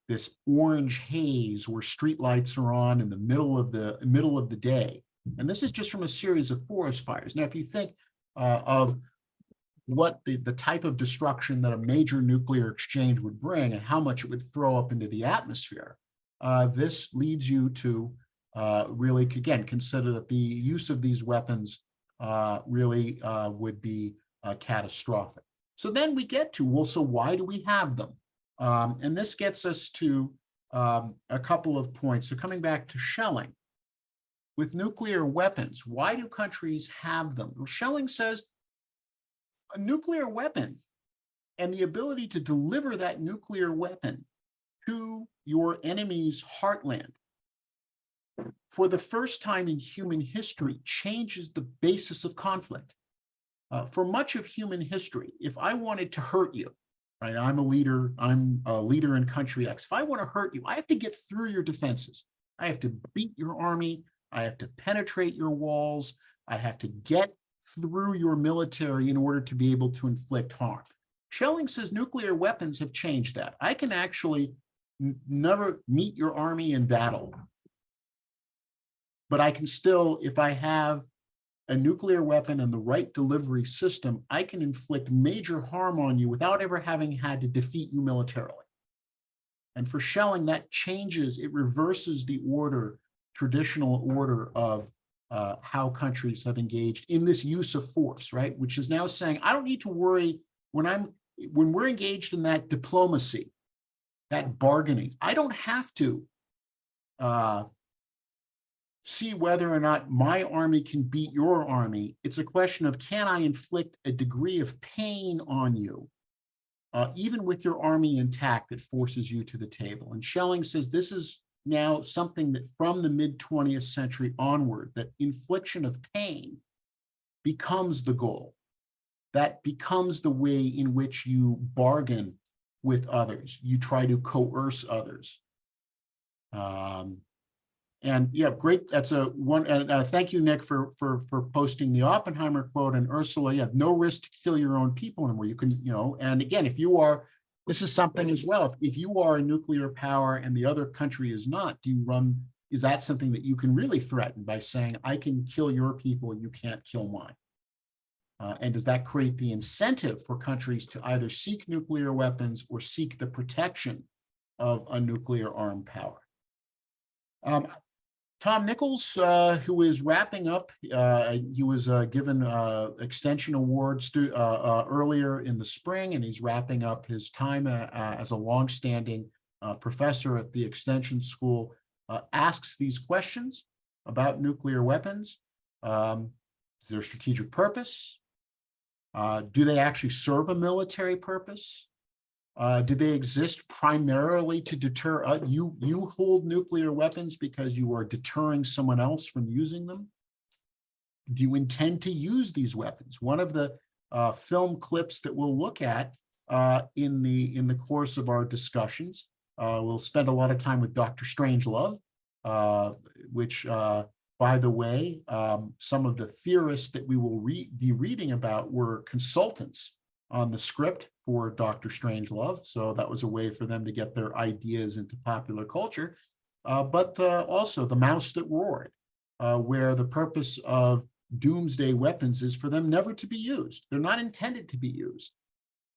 this orange haze where streetlights are on in the middle of the day. And this is just from a series of forest fires. Now, if you think of what the type of destruction that a major nuclear exchange would bring and how much it would throw up into the atmosphere, this leads you to really, again, consider that the use of these weapons really would be catastrophic. So then we get to, well, so why do we have them? And this gets us to a couple of points. So coming back to Schelling, with nuclear weapons, why do countries have them? Well, Schelling says a nuclear weapon and the ability to deliver that nuclear weapon to your enemy's heartland for the first time in human history changes the basis of conflict. For much of human history, if I wanted to hurt you, right, I'm a leader in country X. If I want to hurt you, I have to get through your defenses. I have to beat your army. I have to penetrate your walls. I have to get through your military in order to be able to inflict harm. Schelling says nuclear weapons have changed that. I can actually never meet your army in battle, but I can still, if I have a nuclear weapon and the right delivery system, I can inflict major harm on you without ever having had to defeat you militarily. And for Schelling, that changes, it reverses the traditional order of how countries have engaged in this use of force, right? Which is now saying, I don't need to worry when we're engaged in that diplomacy, that bargaining, I don't have to see whether or not my army can beat your army. It's a question of, can I inflict a degree of pain on you, even with your army intact, that forces you to the table? And Schelling says this is now something that from the mid-20th century onward, that infliction of pain becomes the goal. That becomes the way in which you bargain with others. You try to coerce others. And yeah, great. That's a one. And thank you, Nick, for posting the Oppenheimer quote. And Ursula, yeah, no risk to kill your own people anymore. You can, and again, if you are, this is something as well. If you are a nuclear power and the other country is not, is that something that you can really threaten by saying, I can kill your people, you can't kill mine? And does that create the incentive for countries to either seek nuclear weapons or seek the protection of a nuclear armed power? Tom Nichols, who is wrapping up, he was given extension awards earlier in the spring, and he's wrapping up his time as a longstanding professor at the Extension School, asks these questions about nuclear weapons. Is there a strategic purpose? Do they actually serve a military purpose? Do they exist primarily to deter you hold nuclear weapons because you are deterring someone else from using them? Do you intend to use these weapons? One of the film clips that we'll look at in the course of our discussions, we'll spend a lot of time with Dr. Strangelove, which by By the way, some of the theorists that we will be reading about were consultants on the script for Dr. Strangelove. So that was a way for them to get their ideas into popular culture. But also The Mouse That Roared, where the purpose of doomsday weapons is for them never to be used. They're not intended to be used,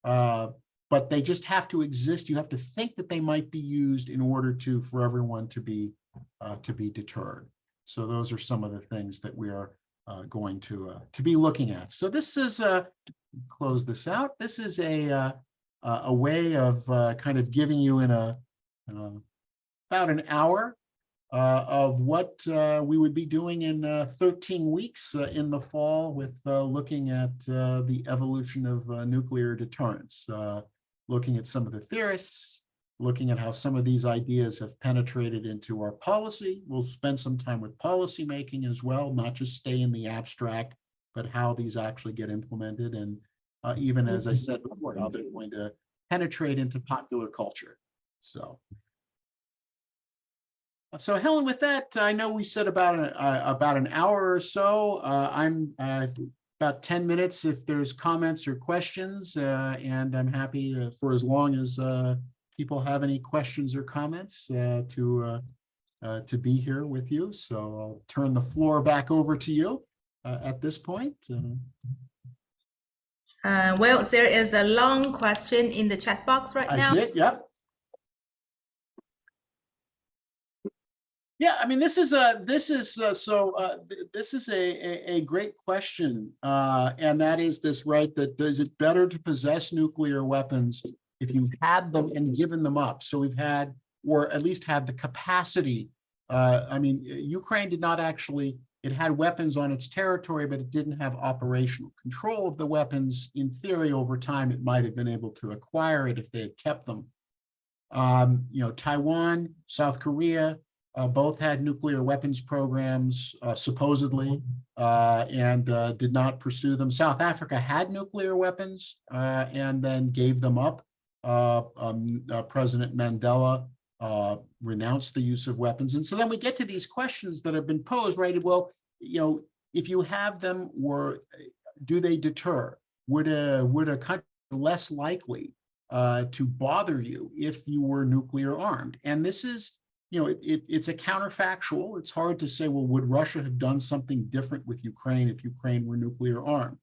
but they just have to exist. You have to think that they might be used in order for everyone to be deterred. So those are some of the things that we are going to be looking at. So this is close this out. This is a way of kind of giving you in about an hour of what we would be doing in 13 weeks in the fall with looking at the evolution of nuclear deterrence, looking at some of the theorists, looking at how some of these ideas have penetrated into our policy. We'll spend some time with policy making as well, not just stay in the abstract, but how these actually get implemented. And even as I said before, how they're going to penetrate into popular culture. So Helen, with that, I know we said about an hour or so. I'm about 10 minutes if there's comments or questions, and I'm happy for as long as people have any questions or comments to be here with you. So I'll turn the floor back over to you at this point. Well, there is a long question in the chat box right now. I see it, yep. Yeah, I mean, this is a great question, and that is this, right? That is it better to possess nuclear weapons if you've had them and given them up? So we've had, or at least had the capacity. I mean, Ukraine did not actually. It had weapons on its territory, but it didn't have operational control of the weapons. In theory, over time, it might have been able to acquire it if they had kept them. You know, Taiwan, South Korea. Both had nuclear weapons programs, supposedly, and did not pursue them. South Africa had nuclear weapons and then gave them up. President Mandela renounced the use of weapons. And so then we get to these questions that have been posed, right? Well, you know, if you have them, do they deter? Would a country be less likely to bother you if you were nuclear armed? And this is, you know, it's a counterfactual. It's hard to say, well, would Russia have done something different with Ukraine if Ukraine were nuclear armed?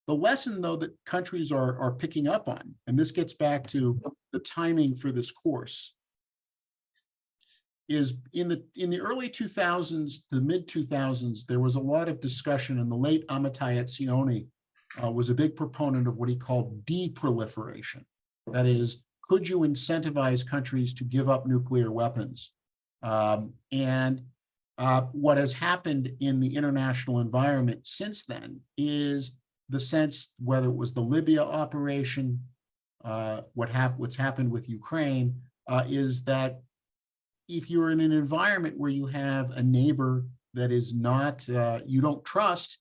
The lesson, though, that countries are picking up on, and this gets back to the timing for this course, is in the early 2000s, the mid 2000s, there was a lot of discussion, and the late Amitai Etzioni was a big proponent of what he called deproliferation. That is, could you incentivize countries to give up nuclear weapons? What has happened in the international environment since then is the sense, whether it was the Libya operation, what's happened with Ukraine, is that if you're in an environment where you have a neighbor that is not, you don't trust,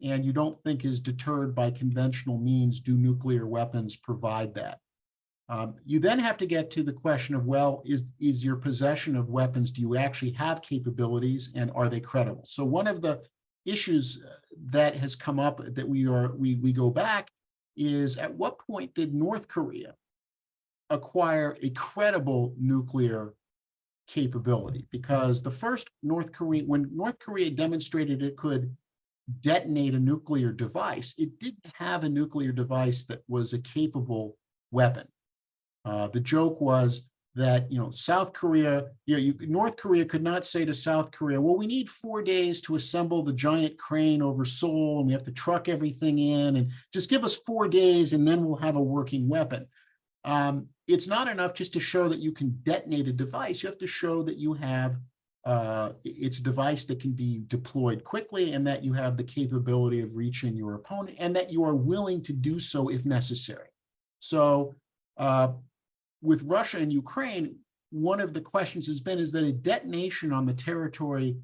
and you don't think is deterred by conventional means, do nuclear weapons provide that? You then have to get to the question of, well, is your possession of weapons, do you actually have capabilities, and are they credible? So one of the issues that has come up that we go back is, at what point did North Korea acquire a credible nuclear capability? Because the first when North Korea demonstrated it could detonate a nuclear device, it didn't have a nuclear device that was a capable weapon. The joke was that, you know, South Korea, North Korea could not say to South Korea, well, we need 4 days to assemble the giant crane over Seoul, and we have to truck everything in, and just give us 4 days and then we'll have a working weapon. It's not enough just to show that you can detonate a device. You have to show that you have it's a device that can be deployed quickly, and that you have the capability of reaching your opponent, and that you are willing to do so if necessary. So with Russia and Ukraine, one of the questions has been, is that a detonation on the territory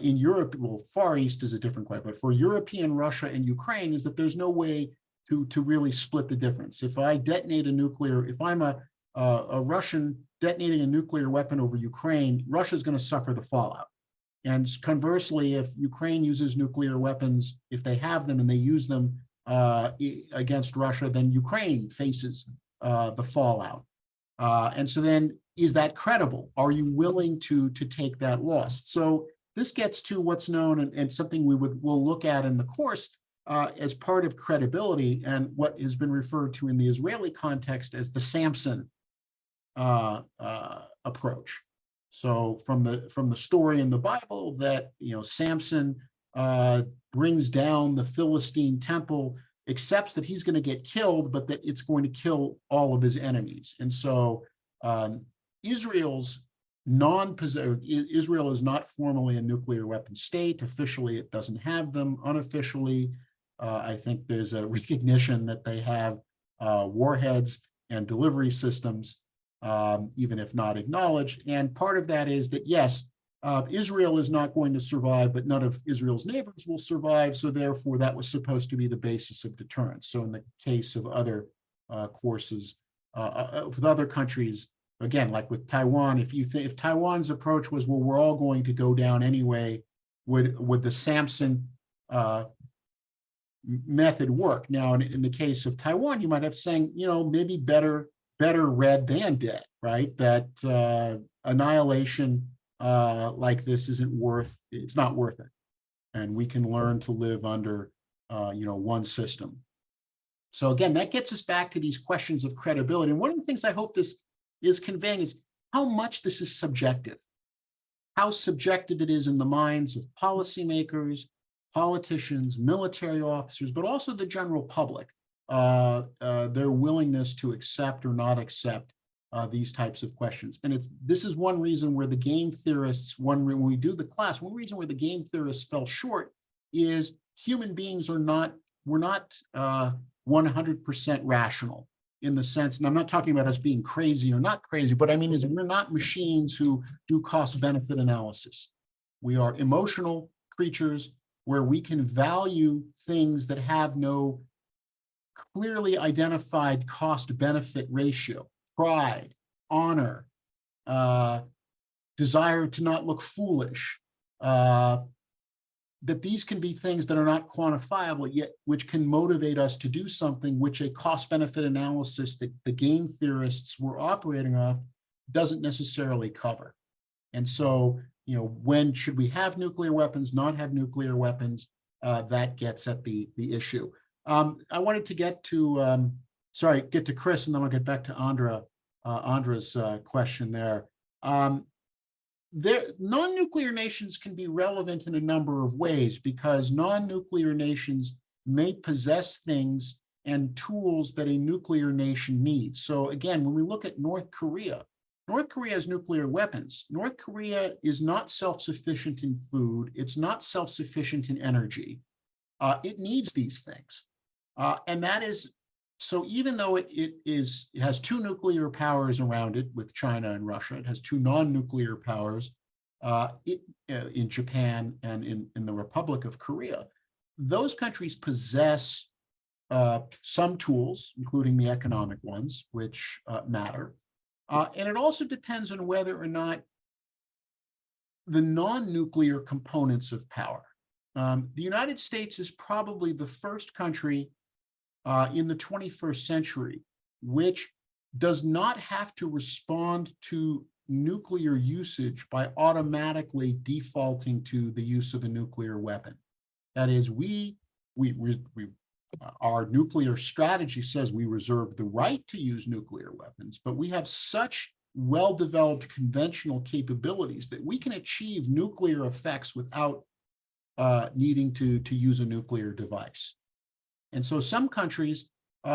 in Europe, well, Far East is a different question, but for European Russia and Ukraine, is that there's no way to really split the difference. If I detonate if I'm a Russian detonating a nuclear weapon over Ukraine, Russia's going to suffer the fallout. And conversely, if Ukraine uses nuclear weapons, if they have them and they use them against Russia, then Ukraine faces the fallout. And so then, is that credible? Are you willing to take that loss? So this gets to what's known, and something we'll look at in the course as part of credibility, and what has been referred to in the Israeli context as the Samson approach. So from the story in the Bible that Samson brings down the Philistine temple, accepts that he's going to get killed, but that it's going to kill all of his enemies. And so Israel is not formally a nuclear weapon state. Officially, it doesn't have them. Unofficially, I think there's a recognition that they have warheads and delivery systems, even if not acknowledged. And part of that is that, yes, Israel is not going to survive, but none of Israel's neighbors will survive. So therefore, that was supposed to be the basis of deterrence. So in the case of other courses, with other countries, again, like with Taiwan, if Taiwan's approach was, well, we're all going to go down anyway, would the Samson method work? Now, in the case of Taiwan, you might have saying, maybe better red than dead, right? That annihilation like this it's not worth it. And we can learn to live under, one system. So again, that gets us back to these questions of credibility. And one of the things I hope this is conveying is how much this is subjective, how subjective it is in the minds of policymakers, politicians, military officers, but also the general public, their willingness to accept or not accept these types of questions. And this is one reason where the game theorists, when we do the class, one reason where the game theorists fell short is human beings were not 100% rational, in the sense, and I'm not talking about us being crazy or not crazy, but I mean is we're not machines who do cost-benefit analysis. We are emotional creatures where we can value things that have no clearly identified cost-benefit ratio. Pride, honor, desire to not look foolish, that these can be things that are not quantifiable yet, which can motivate us to do something which a cost-benefit analysis that the game theorists were operating off doesn't necessarily cover. And so, when should we have nuclear weapons, not have nuclear weapons? That gets at the issue. I wanted to get to Chris, and then I'll get back to Andra's question there. Non-nuclear nations can be relevant in a number of ways, because non-nuclear nations may possess things and tools that a nuclear nation needs. So again, when we look at North Korea has nuclear weapons. North Korea is not self-sufficient in food. It's not self-sufficient in energy. It needs these things. And that is, so even though it has two nuclear powers around it with China and Russia, it has two non-nuclear powers in Japan and in the Republic of Korea. Those countries possess some tools, including the economic ones, which matter. And it also depends on whether or not the non-nuclear components of power. The United States is probably the first country in the 21st century which does not have to respond to nuclear usage by automatically defaulting to the use of a nuclear weapon. That is, our nuclear strategy says we reserve the right to use nuclear weapons, but we have such well-developed conventional capabilities that we can achieve nuclear effects without needing to use a nuclear device. And so some countries,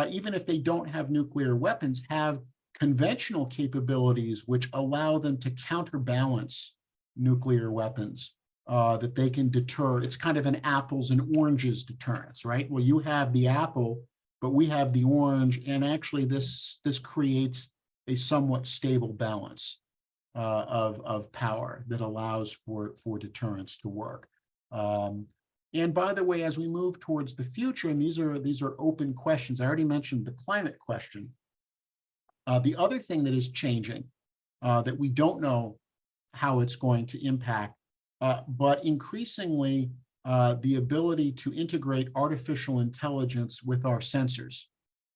even if they don't have nuclear weapons, have conventional capabilities which allow them to counterbalance nuclear weapons, that they can deter. It's kind of an apples and oranges deterrence, right? Well, you have the apple, but we have the orange, and actually this creates a somewhat stable balance of power that allows for deterrence to work. And by the way, as we move towards the future, and these are open questions, I already mentioned the climate question. The other thing that is changing that we don't know how it's going to impact but increasingly the ability to integrate artificial intelligence with our sensors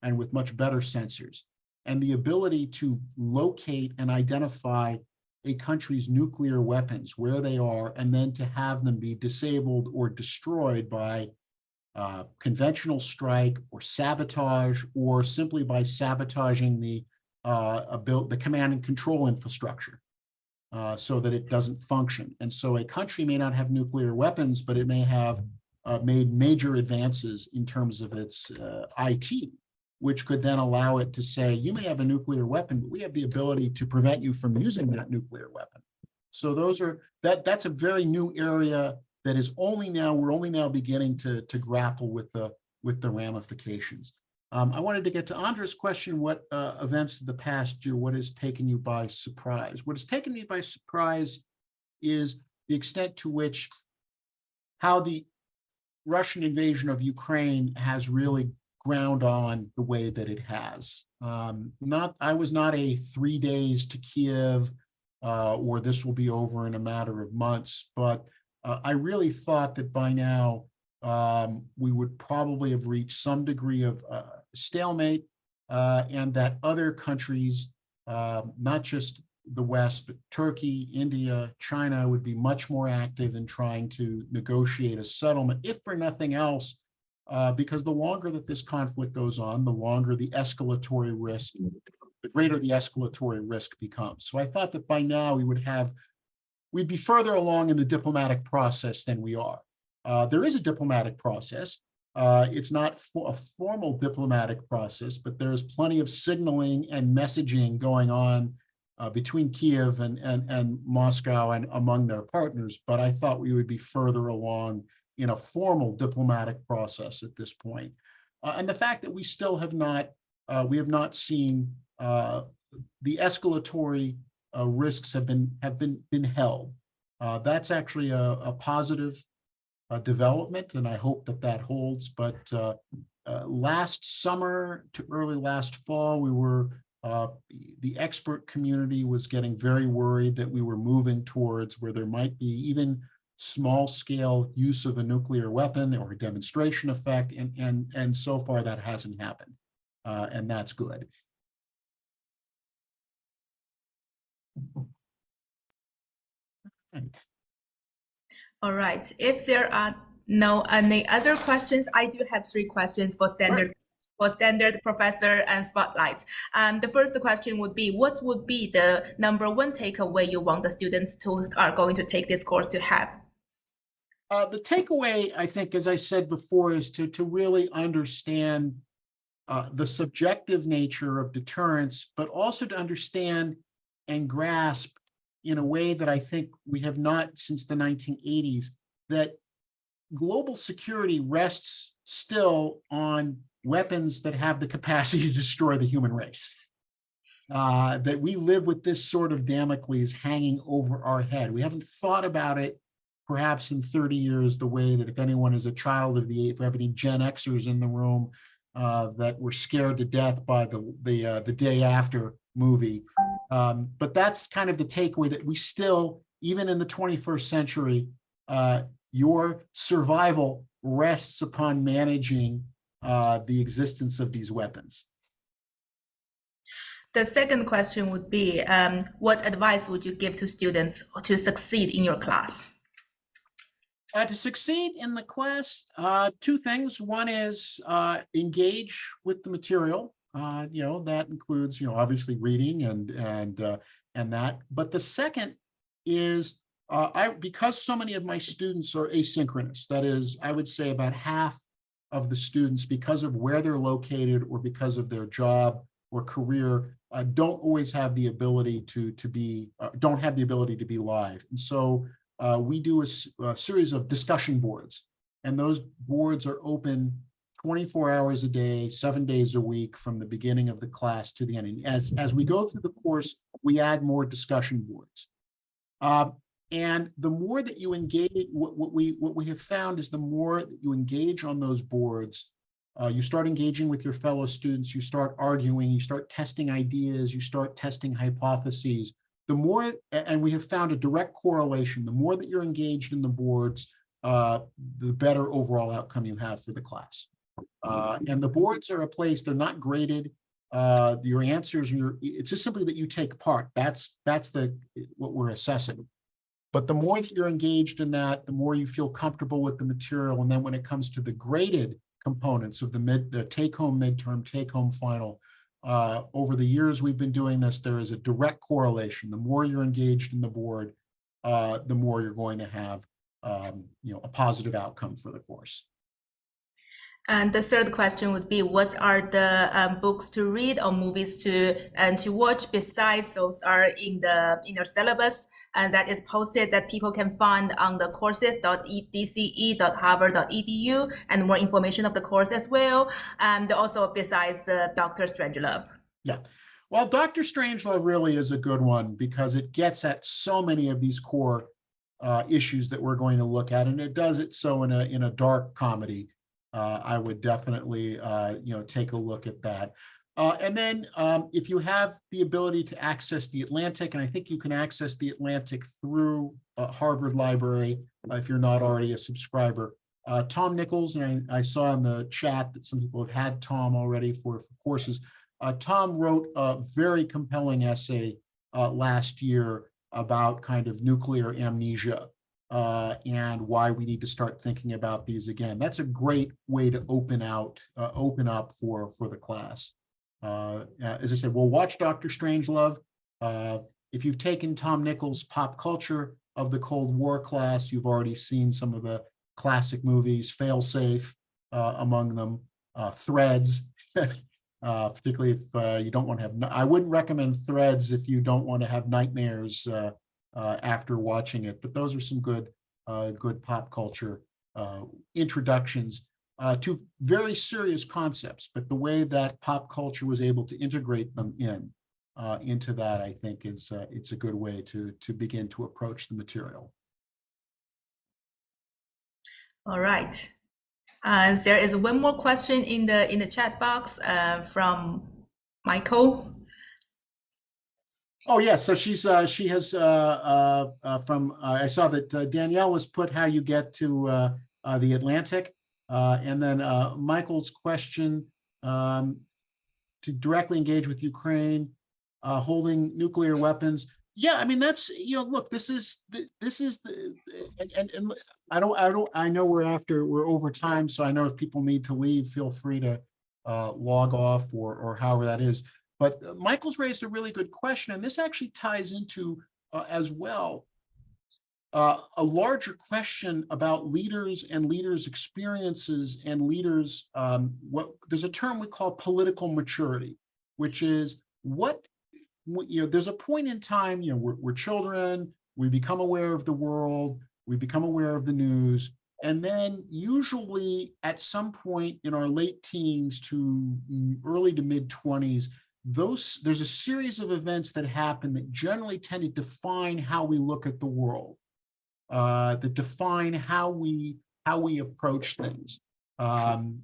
and with much better sensors, and the ability to locate and identify a country's nuclear weapons, where they are, and then to have them be disabled or destroyed by conventional strike or sabotage, or simply by sabotaging the command and control infrastructure so that it doesn't function. And so a country may not have nuclear weapons, but it may have made major advances in terms of its IT, which could then allow it to say, you may have a nuclear weapon, but we have the ability to prevent you from using that nuclear weapon. So that's a very new area that is we're only now beginning to grapple with the ramifications. I wanted to get to Andre's question, what events of the past year, what has taken you by surprise? What has taken me by surprise is the extent to which how the Russian invasion of Ukraine has really ground on the way that it has. I was not a 3 days to Kiev or this will be over in a matter of months, but I really thought that by now we would probably have reached some degree of stalemate, and that other countries, not just the West, but Turkey, India, China, would be much more active in trying to negotiate a settlement, if for nothing else, because the longer that this conflict goes on, the longer the escalatory risk, the greater the escalatory risk becomes. So I thought that by now we'd be further along in the diplomatic process than we are. There is a diplomatic process. It's not a formal diplomatic process, but there's plenty of signaling and messaging going on between Kiev and Moscow and among their partners. But I thought we would be further along in a formal diplomatic process at this point. And the fact that we still have not seen the escalatory risks have been held. That's actually a positive development, and I hope that holds. But last summer to early last fall, the expert community was getting very worried that we were moving towards where there might be even small-scale use of a nuclear weapon or a demonstration effect, and so far that hasn't happened, and that's good. All right. If there are no any other questions, I do have 3 questions for standard professor and spotlights. The first question would be, what would be the #1 takeaway you want the students who are going to take this course to have? The takeaway, I think, as I said before, is to really understand the subjective nature of deterrence, but also to understand and grasp in a way that I think we have not since the 1980s, that global security rests still on weapons that have the capacity to destroy the human race. That we live with this sort of Damocles hanging over our head. We haven't thought about it perhaps in 30 years the way that, if anyone is a child of if we have any Gen Xers in the room that were scared to death by the Day After movie. But that's kind of the takeaway, that we still, even in the 21st century, your survival rests upon managing the existence of these weapons. The second question would be, what advice would you give to students to succeed in your class? To succeed in the class, 2 things. One is engage with the material. That includes, obviously reading and that. But the second is, because so many of my students are asynchronous, that is, I would say about half of the students, because of where they're located or because of their job or career, don't always have the ability don't have the ability to be live. And so we do a series of discussion boards, and those boards are open 24 hours a day, 7 days a week, from the beginning of the class to the end. And as we go through the course, we add more discussion boards. And the more that you engage, what we have found is the more that you engage on those boards, you start engaging with your fellow students, you start arguing, you start testing ideas, you start testing hypotheses. the more, and we have found a direct correlation, the more that you're engaged in the boards, the better overall outcome you have for the class. And the boards are a place, they're not graded. Your answers, it's just simply that you take part. That's what we're assessing. But the more that you're engaged in that, the more you feel comfortable with the material. And then when it comes to the graded components of the take-home midterm, take-home final, over the years we've been doing this, there is a direct correlation. The more you're engaged in the board, the more you're going to have a positive outcome for the course. And the third question would be, what are the books to read or movies to watch besides those are in your syllabus, and that is posted that people can find on the courses.dce.harvard.edu, and more information of the course as well, and also besides the Dr. Strangelove. Yeah. Well, Dr. Strangelove really is a good one because it gets at so many of these core issues that we're going to look at, and it does it so in a dark comedy. I would definitely, take a look at that. And then if you have the ability to access the Atlantic, and I think you can access the Atlantic through Harvard Library if you're not already a subscriber. Tom Nichols, and I saw in the chat that some people have had Tom already for courses. Tom wrote a very compelling essay last year about kind of nuclear amnesia. And why we need to start thinking about these again. That's a great way to open up for the class. As I said, we'll watch Dr. Strangelove. If you've taken Tom Nichols' Pop Culture of the Cold War class, you've already seen some of the classic movies, Failsafe among them, Threads, particularly if you don't want to have, I wouldn't recommend Threads if you don't want to have nightmares after watching it, but those are some good pop culture introductions to very serious concepts. But the way that pop culture was able to integrate them into that, I think, is it's a good way to begin to approach the material. All right. There is one more question in the chat box from Michael. Oh, yes. So she has from I saw that Danielle has put how you get to the Atlantic, and then Michael's question to directly engage with Ukraine, holding nuclear weapons. Yeah, I mean that's look, this is the and I know we're over time, so I know if people need to leave, feel free to log off or however that is. But Michael's raised a really good question, and this actually ties into as well a larger question about leaders and leaders' experiences and leaders. There's a term we call political maturity, which is there's a point in time, we're children, we become aware of the world, we become aware of the news. And then usually at some point in our late teens to early to mid 20s, there's a series of events that happen that generally tend to define how we look at the world, that define how we approach things. And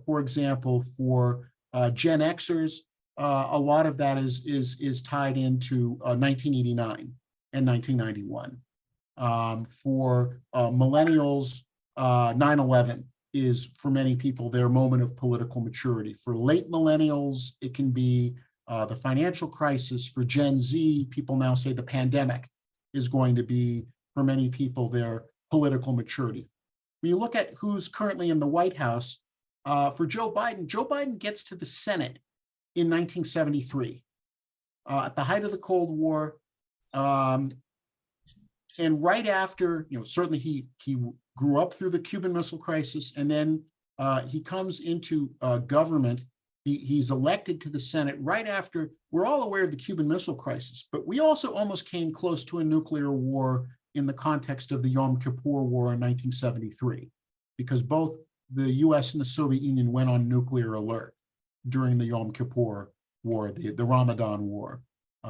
for example, for Gen Xers, a lot of that is tied into 1989 and 1991. For millennials, 9/11 is for many people their moment of political maturity. For late millennials, it can be the financial crisis. For Gen Z, people now say the pandemic is going to be, for many people, their political maturity. When you look at who's currently in the White House, for Joe Biden gets to the Senate in 1973, at the height of the Cold War. And right after, certainly he grew up through the Cuban Missile Crisis, and then he comes into government. He's elected to the Senate right after. We're all aware of the Cuban Missile Crisis, but we also almost came close to a nuclear war in the context of the Yom Kippur War in 1973, because both the US and the Soviet Union went on nuclear alert during the Yom Kippur War, the Ramadan War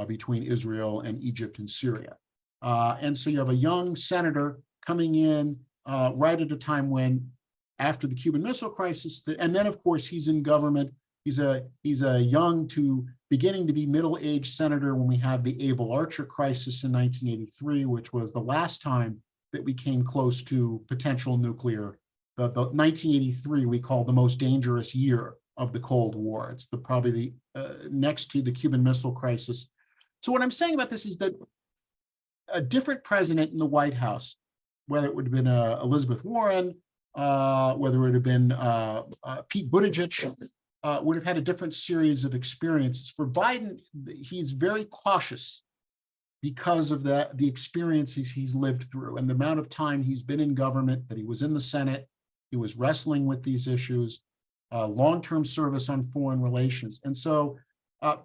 between Israel and Egypt and Syria. And so you have a young senator coming in right at a time when, after the Cuban Missile Crisis, and then of course he's in government He's a young to beginning to be middle-aged senator when we have the Able Archer crisis in 1983, which was the last time that we came close to potential nuclear. The 1983 we call the most dangerous year of the Cold War. It's probably the next to the Cuban Missile Crisis. So what I'm saying about this is that a different president in the White House, whether it would have been Elizabeth Warren, whether it would have been Pete Buttigieg, would have had a different series of experiences. For Biden, he's very cautious because of the experiences he's lived through and the amount of time he's been in government, that he was in the Senate, he was wrestling with these issues, long-term service on foreign relations. And so,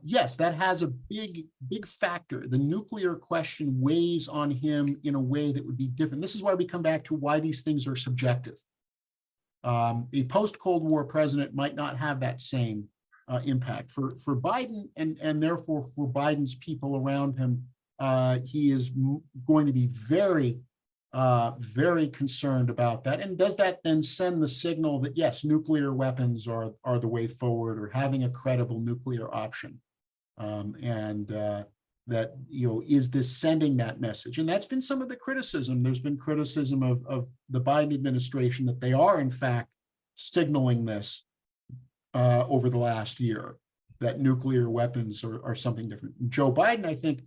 yes, that has a big factor. The nuclear question weighs on him in a way that would be different. This is why we come back to why these things are subjective. A post-Cold War president might not have that same impact. For Biden and therefore for Biden's people around him, he is going to be very, very concerned about that. And does that then send the signal that, yes, nuclear weapons are the way forward, or having a credible nuclear option? That, is this sending that message? And that's been some of the criticism. There's been criticism of the Biden administration that they are, in fact, signaling this over the last year, that nuclear weapons are something different. Joe Biden, I think,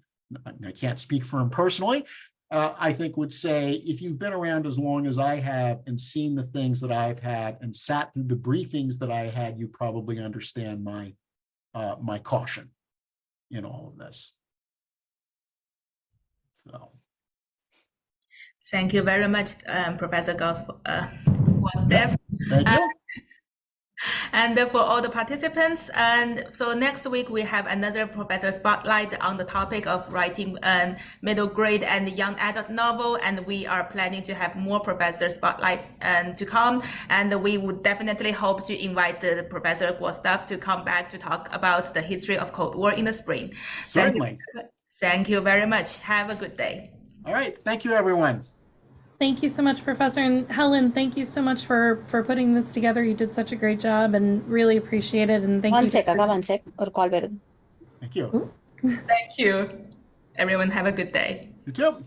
I can't speak for him personally, I think would say, if you've been around as long as I have and seen the things that I've had and sat through the briefings that I had, you probably understand my caution in all of this. So, Thank you very much, Professor Gvosdev. Thank you. And for all the participants, and so next week we have another professor spotlight on the topic of writing middle grade and young adult novel, and we are planning to have more professor spotlight to come, and we would definitely hope to invite the Professor Gvosdev to come back to talk about the history of Cold War in the spring. Certainly. Thank you very much. Have a good day. All right. Thank you, everyone. Thank you so much, Professor. And Helen, thank you so much for putting this together. You did such a great job and really appreciate it. And thank you. One sec. Or call Thank you. Thank you. Everyone have a good day. You too.